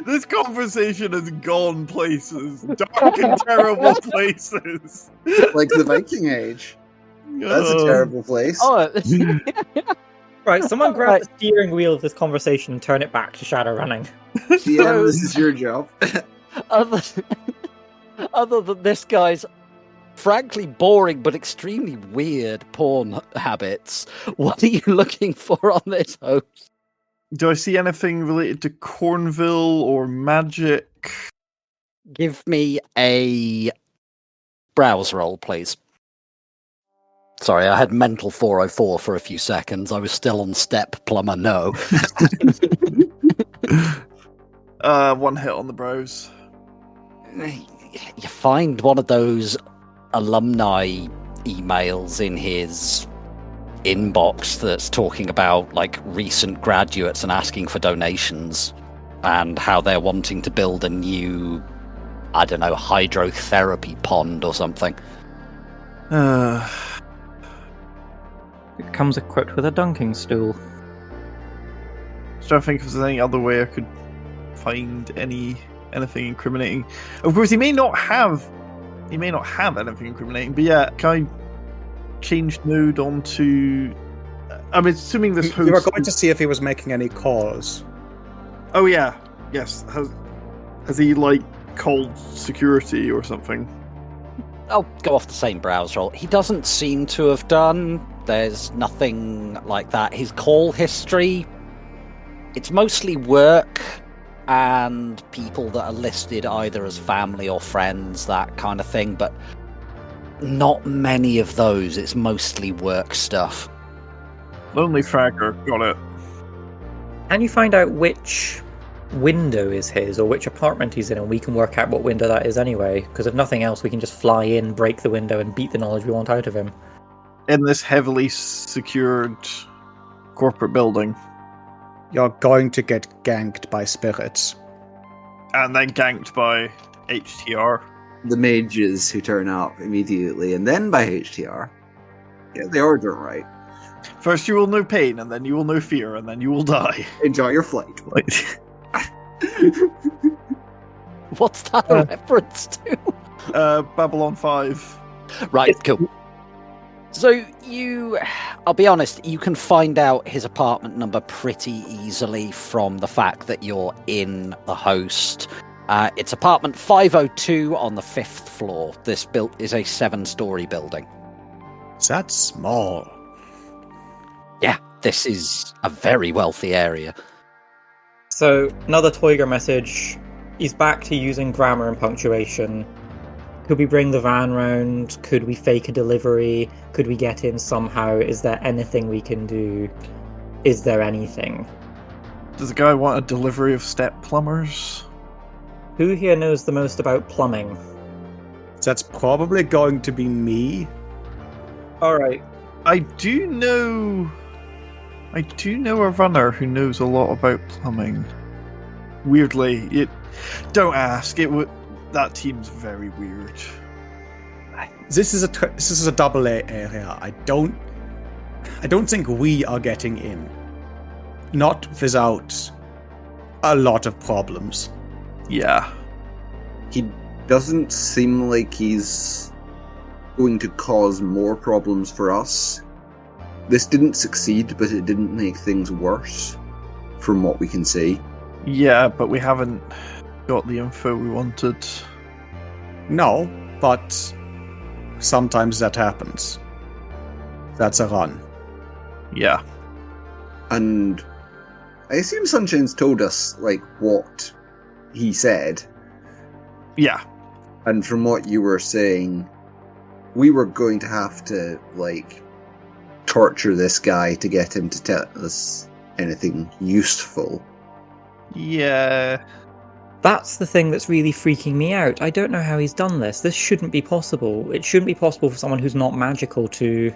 This conversation has gone places, dark and terrible places.
Like the Viking Age. That's a terrible place.
Right, someone grab the steering wheel of this conversation and turn it back to Shadowrunning.
DM, this is your job.
Other than this guy's frankly boring but extremely weird porn habits, what are you looking for on this host?
Do I see anything related to Cornville or magic?
Give me a browse roll, please. Sorry, I had mental 404 for a few seconds. I was still on step plumber, no.
One hit on the browse.
You find one of those alumni emails in his inbox that's talking about like recent graduates and asking for donations and how they're wanting to build a new, I don't know, hydrotherapy pond or something.
It comes equipped with a dunking stool.
Just trying to think if there's any other way I could find anything incriminating. Of course, he may not have anything incriminating, but yeah, can I change mode onto? I'm assuming this host.
You were going to see if he was making any calls.
Oh yeah, yes. Has he like called security or something?
I'll go off the same browse roll. He doesn't seem to have done. There's nothing like that. His call history, it's mostly work and people that are listed either as family or friends, that kind of thing, but not many of those. It's mostly work stuff.
Lonely Fragger, got it.
Can you find out which window is his or which apartment he's in, and we can work out what window that is anyway? Because if nothing else, we can just fly in, break the window, and beat the knowledge we want out of him.
In this heavily secured corporate building.
You're going to get ganked by spirits.
And then ganked by HTR.
The mages who turn up immediately, and then by HTR. Get the order right.
First you will know pain, and then you will know fear, and then you will die.
Enjoy your flight.
What's that a reference to?
Babylon 5.
Right, cool. So I'll be honest, you can find out his apartment number pretty easily from the fact that you're in the host. It's apartment 502 on the 5th floor. This is a 7-story building.
That's small.
Yeah, this is a very wealthy area.
So, another Toiger message. He's back to using grammar and punctuation. Could we bring the van round? Could we fake a delivery? Could we get in somehow? Is there anything we can do? Is there anything?
Does the guy want a delivery of step plumbers?
Who here knows the most about plumbing?
That's probably going to be me.
Alright.
I do know a runner who knows a lot about plumbing. Weirdly, don't ask. That team's very weird.
This is a double A area. I don't think we are getting in. Not without a lot of problems.
Yeah.
He doesn't seem like he's going to cause more problems for us. This didn't succeed, but it didn't make things worse, from what we can see.
Yeah, but we haven't got the info we wanted.
No, but sometimes that happens. That's a run.
Yeah.
And I assume Sunshine's told us, what he said.
Yeah.
And from what you were saying, we were going to have to, torture this guy to get him to tell us anything useful.
Yeah.
That's the thing that's really freaking me out. I don't know how he's done this. This shouldn't be possible. It shouldn't be possible for someone who's not magical to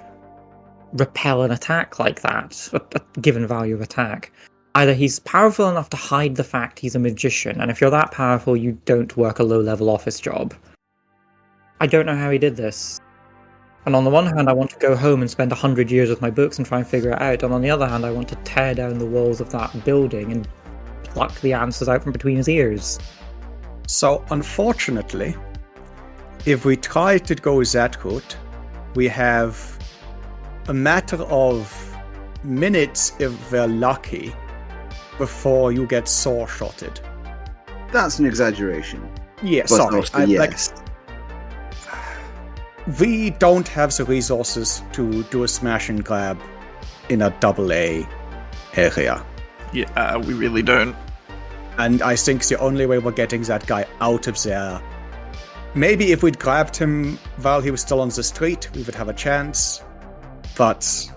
repel an attack like that, a given value of attack. Either he's powerful enough to hide the fact he's a magician, and if you're that powerful, you don't work a low-level office job. I don't know how he did this. And on the one hand, I want to go home and spend 100 years with my books and try and figure it out, and on the other hand, I want to tear down the walls of that building and pluck the answers out from between his ears.
So, unfortunately, if we try to go that route, we have a matter of minutes, if we're lucky, before you get sore-shotted.
That's an exaggeration.
Yeah,
But
sorry.
also, yes.
We don't have the resources to do a smash and grab in a AA area.
Yeah, we really don't.
And I think the only way we're getting that guy out of there... Maybe if we'd grabbed him while he was still on the street, we would have a chance. But...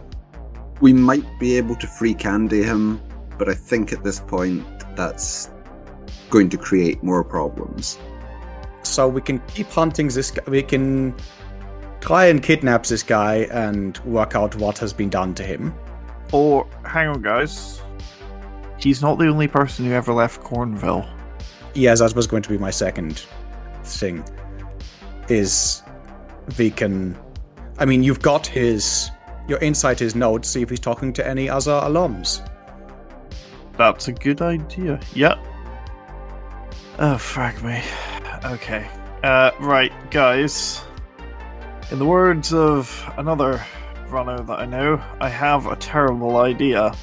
We might be able to free candy him, but I think at this point that's going to create more problems.
So we can keep hunting this guy. We can try and kidnap this guy and work out what has been done to him.
Or, hang on, guys. He's not the only person who ever left Cornville.
Yes, that was going to be my second thing. Is we can... I mean, you've got his... You're inside his notes, see if he's talking to any other alums.
That's a good idea. Yep. Oh, frag me. Okay. Right, guys. In the words of another runner that I know, I have a terrible idea.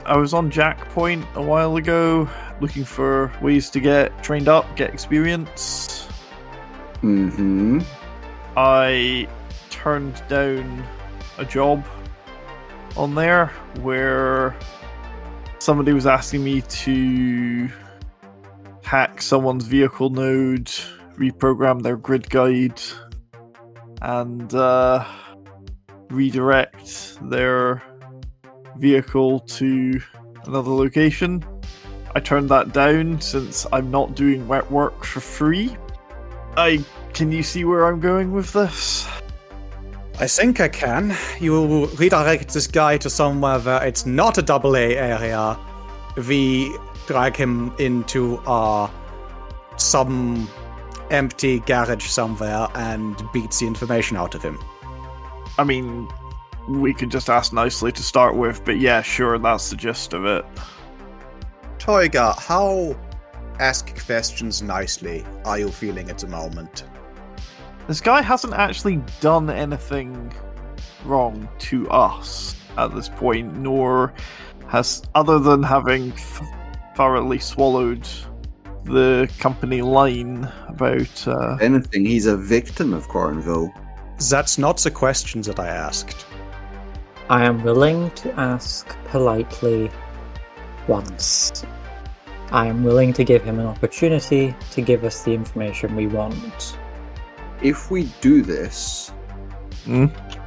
I was on Jack Point a while ago, looking for ways to get trained up, get experience.
Mm-hmm.
I turned down a job on there where somebody was asking me to hack someone's vehicle node, reprogram their grid guide, and redirect their vehicle to another location. I turned that down since I'm not doing wet work for free. Can you see where I'm going with this?
I think I can. You redirect this guy to somewhere where it's not a AA area. We drag him into some empty garage somewhere and beat the information out of him.
I mean, we could just ask nicely to start with, but yeah, sure, that's the gist of it.
Toiga, how ask questions nicely are you feeling at the moment?
This guy hasn't actually done anything wrong to us at this point, nor has, other than having thoroughly swallowed the company line about...
If anything, he's a victim of Cornville.
That's not the question that I asked.
I am willing to ask politely once. I am willing to give him an opportunity to give us the information we want.
If we do this,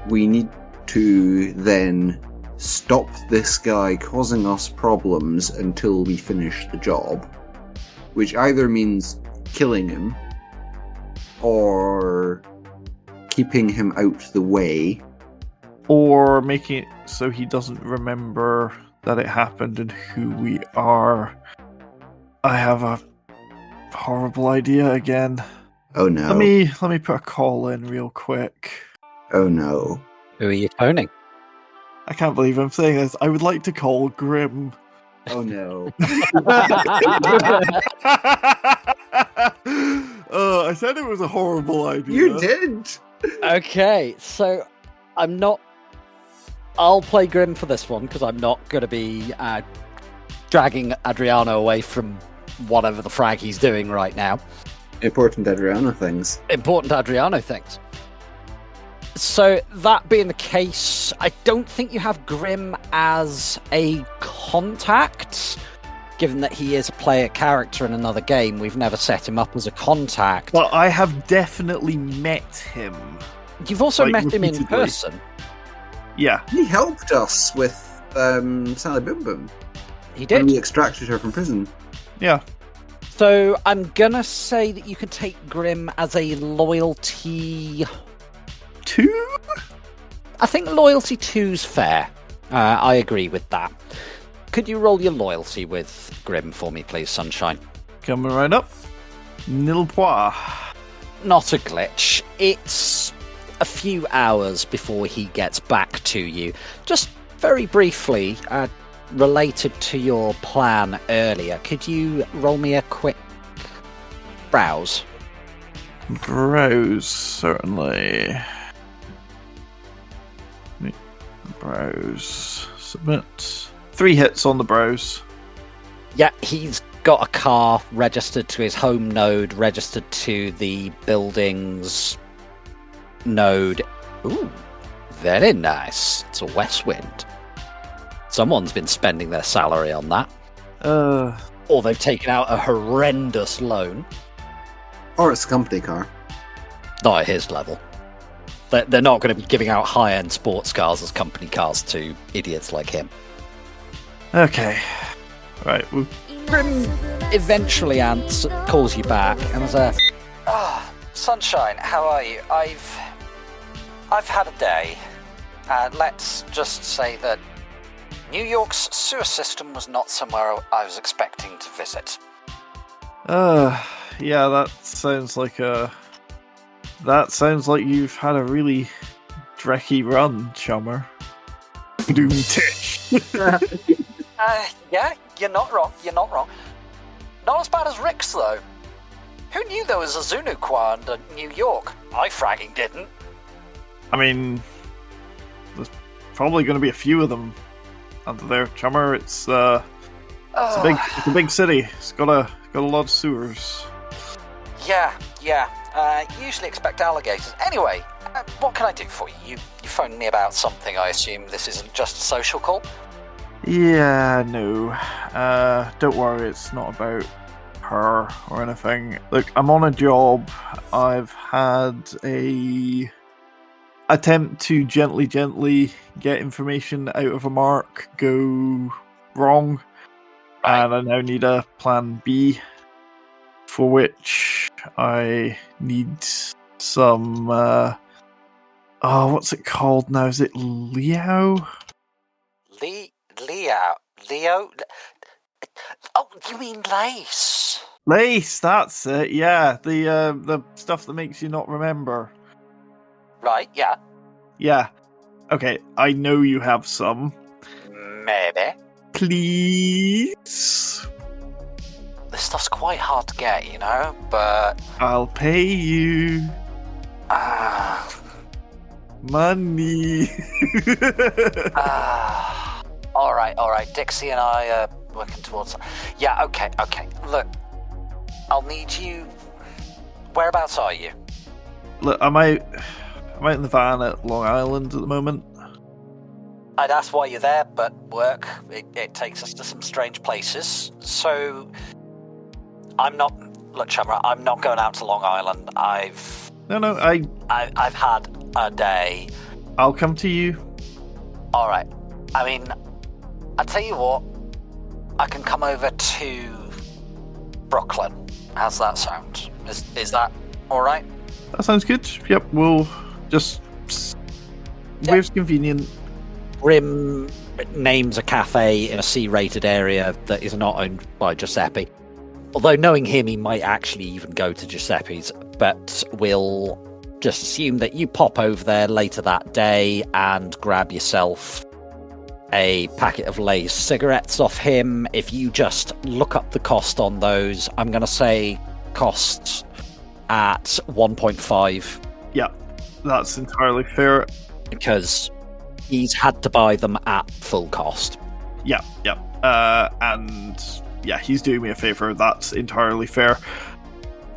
we need to then stop this guy causing us problems until we finish the job, which either means killing him or keeping him out the way,
or making it so he doesn't remember that it happened and who we are. I have a horrible idea again.
Oh no.
Let me put a call in real quick.
Oh no.
Who are you phoning?
I can't believe I'm saying this. I would like to call Grim.
Oh no.
I said it was a horrible idea.
You did!
Okay, so I'll play Grim for this one because I'm not going to be dragging Adriano away from whatever the frag he's doing right now.
Important Adriano things.
Important Adriano things. So, that being the case, I don't think you have Grim as a contact. Given that he is a player character in another game, we've never set him up as a contact.
But I have definitely met him.
You've also
like,
met him in
repeatedly.
person.
Yeah.
He helped us with Sally Boom Boom.
He
When
did.
we extracted her from prison.
Yeah.
So I'm gonna say that you can take Grim as a loyalty
2?
I think loyalty 2's fair. I agree with that. Could you roll your loyalty with Grim for me, please, Sunshine?
Coming right up. Nil pois.
Not a glitch. It's a few hours before he gets back to you. Just very briefly, related to your plan earlier, could you roll me a quick browse?
Browse, certainly. Browse. Submit. 3 hits on the browse.
Yeah, he's got a car registered to his home node, registered to the building's node. Ooh, very nice. It's a West Wind. Someone's been spending their salary on that. Or they've taken out a horrendous loan.
Or it's a company car.
Not at his level. They're not going to be giving out high-end sports cars as company cars to idiots like him.
Okay. Right.
Grim eventually calls you back and says, Sunshine, how are you? I've had a day. Let's just say that New York's sewer system was not somewhere I was expecting to visit.
Yeah, that sounds like you've had a really drecky run, chummer. Doom tish.
Yeah, you're not wrong. Not as bad as Rick's, though. Who knew there was a Zunu choir under New York? I fragging didn't.
I mean, there's probably going to be a few of them under there, chummer. It's a big city. It's got a lot of sewers.
Yeah. Usually expect alligators. Anyway, what can I do for you? You phoned me about something. I assume this isn't just a social call?
Yeah, no. Don't worry, it's not about her or anything. Look, I'm on a job. I've had a attempt to gently get information out of a mark go wrong.
Right.
And I now need a plan B, for which I need some, what's it called now? Is it Leo?
Leo? Oh, you mean lace?
Lace, that's it, yeah. The stuff that makes you not remember.
Right, yeah.
Yeah. Okay, I know you have some.
Maybe.
Please?
This stuff's quite hard to get, you know, but...
I'll pay you. Money.
Alright. Dixie and I are working towards... Yeah, okay. Look, I'll need you... Whereabouts are you?
Look, I'm out in the van at Long Island at the moment.
I'd ask why you're there, but work, it takes us to some strange places. So, Look, Chumra, I'm not going out to Long Island. I've had a day.
I'll come to you.
Alright. I mean, I'll tell you what, I can come over to Brooklyn. How's that sound? Is that alright?
That sounds good. Yep, we'll just... Where's convenient?
Grim names a cafe in a C-rated area that is not owned by Giuseppe. Although knowing him, he might actually even go to Giuseppe's, but we'll just assume that you pop over there later that day and grab yourself a packet of Lay's cigarettes off him. If you just look up the cost on those, I'm going to say costs at 1.5.
Yeah, that's entirely fair.
Because he's had to buy them at full cost.
Yeah. And yeah, he's doing me a favour. That's entirely fair.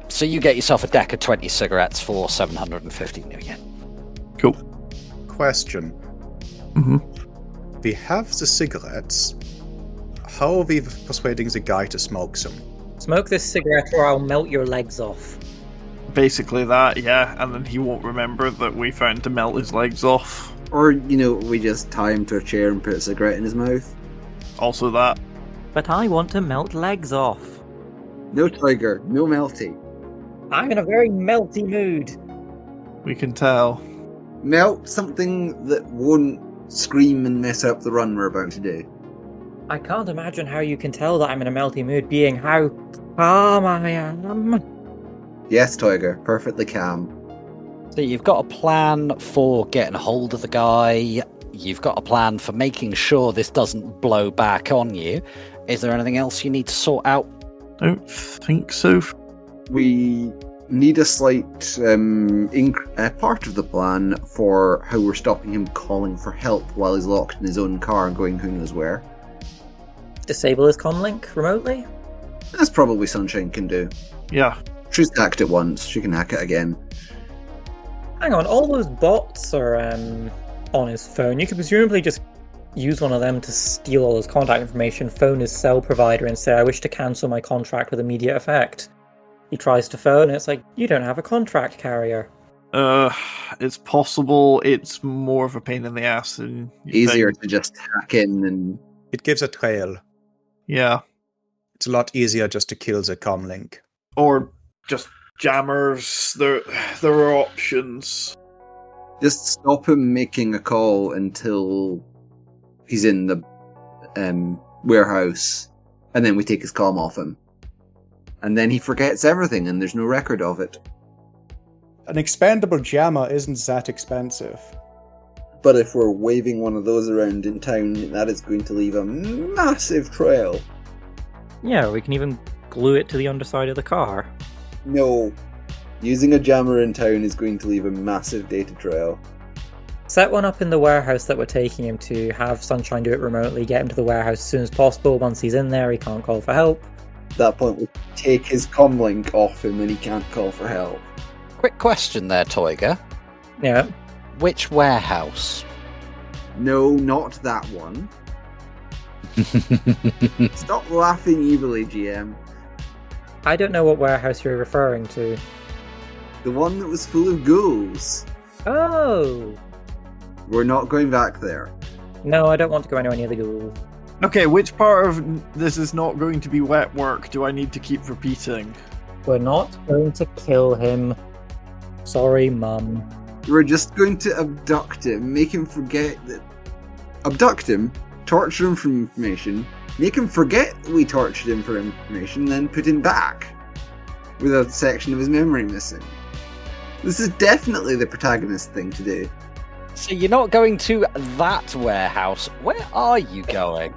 So you get yourself a deck of 20 cigarettes for 750 New Yen.
Cool.
Question.
Mm-hmm.
We have the cigarettes. How are we persuading the guy to smoke some?
Smoke this cigarette or I'll melt your legs off.
Basically that, yeah. And then he won't remember that we found to melt his legs off.
Or, we just tie him to a chair and put a cigarette in his mouth.
Also that.
But I want to melt legs off.
No Tiger, no Melty.
I'm in a very melty mood.
We can tell.
Melt something that won't scream and mess up the run we're about to do.
I can't imagine how you can tell that I'm in a melty mood, being how calm I am.
Yes, Tiger, perfectly calm.
So you've got a plan for getting hold of the guy. You've got a plan for making sure this doesn't blow back on you. Is there anything else you need to sort out?
Don't think so.
We need a slight part of the plan for how we're stopping him calling for help while he's locked in his own car and going who knows where.
Disable his comlink remotely?
That's probably Sunshine can do.
Yeah.
She's hacked it once, she can hack it again.
Hang on, all those bots are on his phone. You could presumably just use one of them to steal all his contact information, phone his cell provider and say, I wish to cancel my contract with immediate effect. He tries to phone and it's like, you don't have a contract carrier.
It's possible. It's more of a pain in the ass than you
Easier
think.
to just hack in and...
It gives a trail.
Yeah.
It's a lot easier just to kill the comlink.
Or just jammers. There are options.
Just stop him making a call until he's in the warehouse, and then we take his comm off him. And then he forgets everything, and there's no record of it.
An expandable jammer isn't that expensive.
But if we're waving one of those around in town, that is going to leave a massive trail.
Yeah, we can even glue it to the underside of the car.
No. Using a jammer in town is going to leave a massive data trail.
Set one up in the warehouse that we're taking him to, have Sunshine do it remotely, get him to the warehouse as soon as possible. Once he's in there, he can't call for help.
At that point, we'll take his comlink off him and he can't call for help.
Quick question there, Toiga.
Yeah.
Which warehouse?
No, not that one. Stop laughing evilly, GM.
I don't know what warehouse you're referring to.
The one that was full of ghouls.
Oh!
We're not going back there.
No, I don't want to go anywhere near the ghoul.
Okay, which part of this is not going to be wet work do I need to keep repeating?
We're not going to kill him. Sorry, Mum.
We're just going to abduct him, make him forget that... Abduct him, torture him for information, make him forget we tortured him for information, then put him back. With a section of his memory missing. This is definitely the protagonist thing to do.
So you're not going to that warehouse. Where are you going?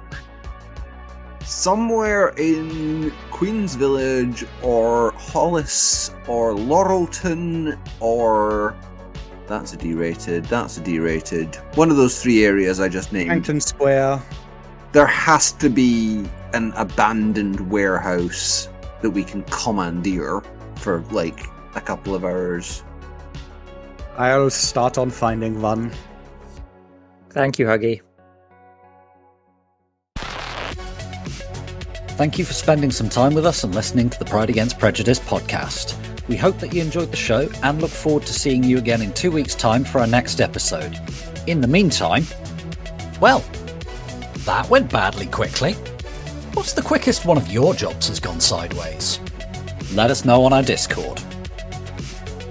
Somewhere in Queen's Village, or Hollis, or Laurelton, or... That's a D-rated. One of those three areas I just named.
Hampton Square.
There has to be an abandoned warehouse that we can commandeer for, like, a couple of hours.
I'll start on finding one.
Thank you, Huggy.
Thank you for spending some time with us and listening to the Pride Against Prejudice podcast. We hope that you enjoyed the show and look forward to seeing you again in 2 weeks' time for our next episode. In the meantime, well, that went badly quickly. What's the quickest one of your jobs has gone sideways? Let us know on our Discord.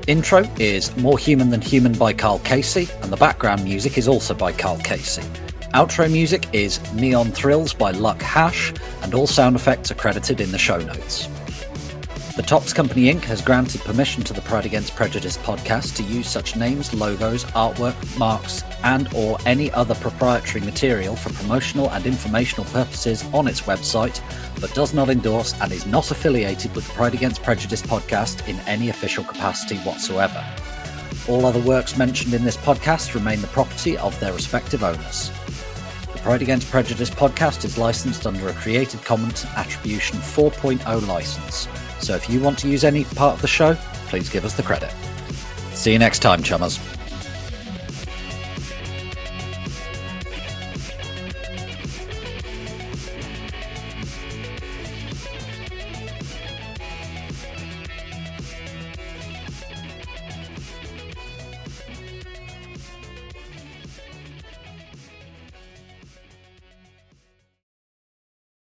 Intro is More Human Than Human by Karl Casey, and the background music is also by Karl Casey. Outro music is Neon Thrills by Luck Hash, and all sound effects are credited in the show notes. The Topps Company Inc. has granted permission to the Pride Against Prejudice podcast to use such names, logos, artwork, marks, and or any other proprietary material for promotional and informational purposes on its website, but does not endorse and is not affiliated with the Pride Against Prejudice podcast in any official capacity whatsoever. All other works mentioned in this podcast remain the property of their respective owners. The Pride Against Prejudice podcast is licensed under a Creative Commons Attribution 4.0 license. So if you want to use any part of the show, please give us the credit. See you next time, chummers.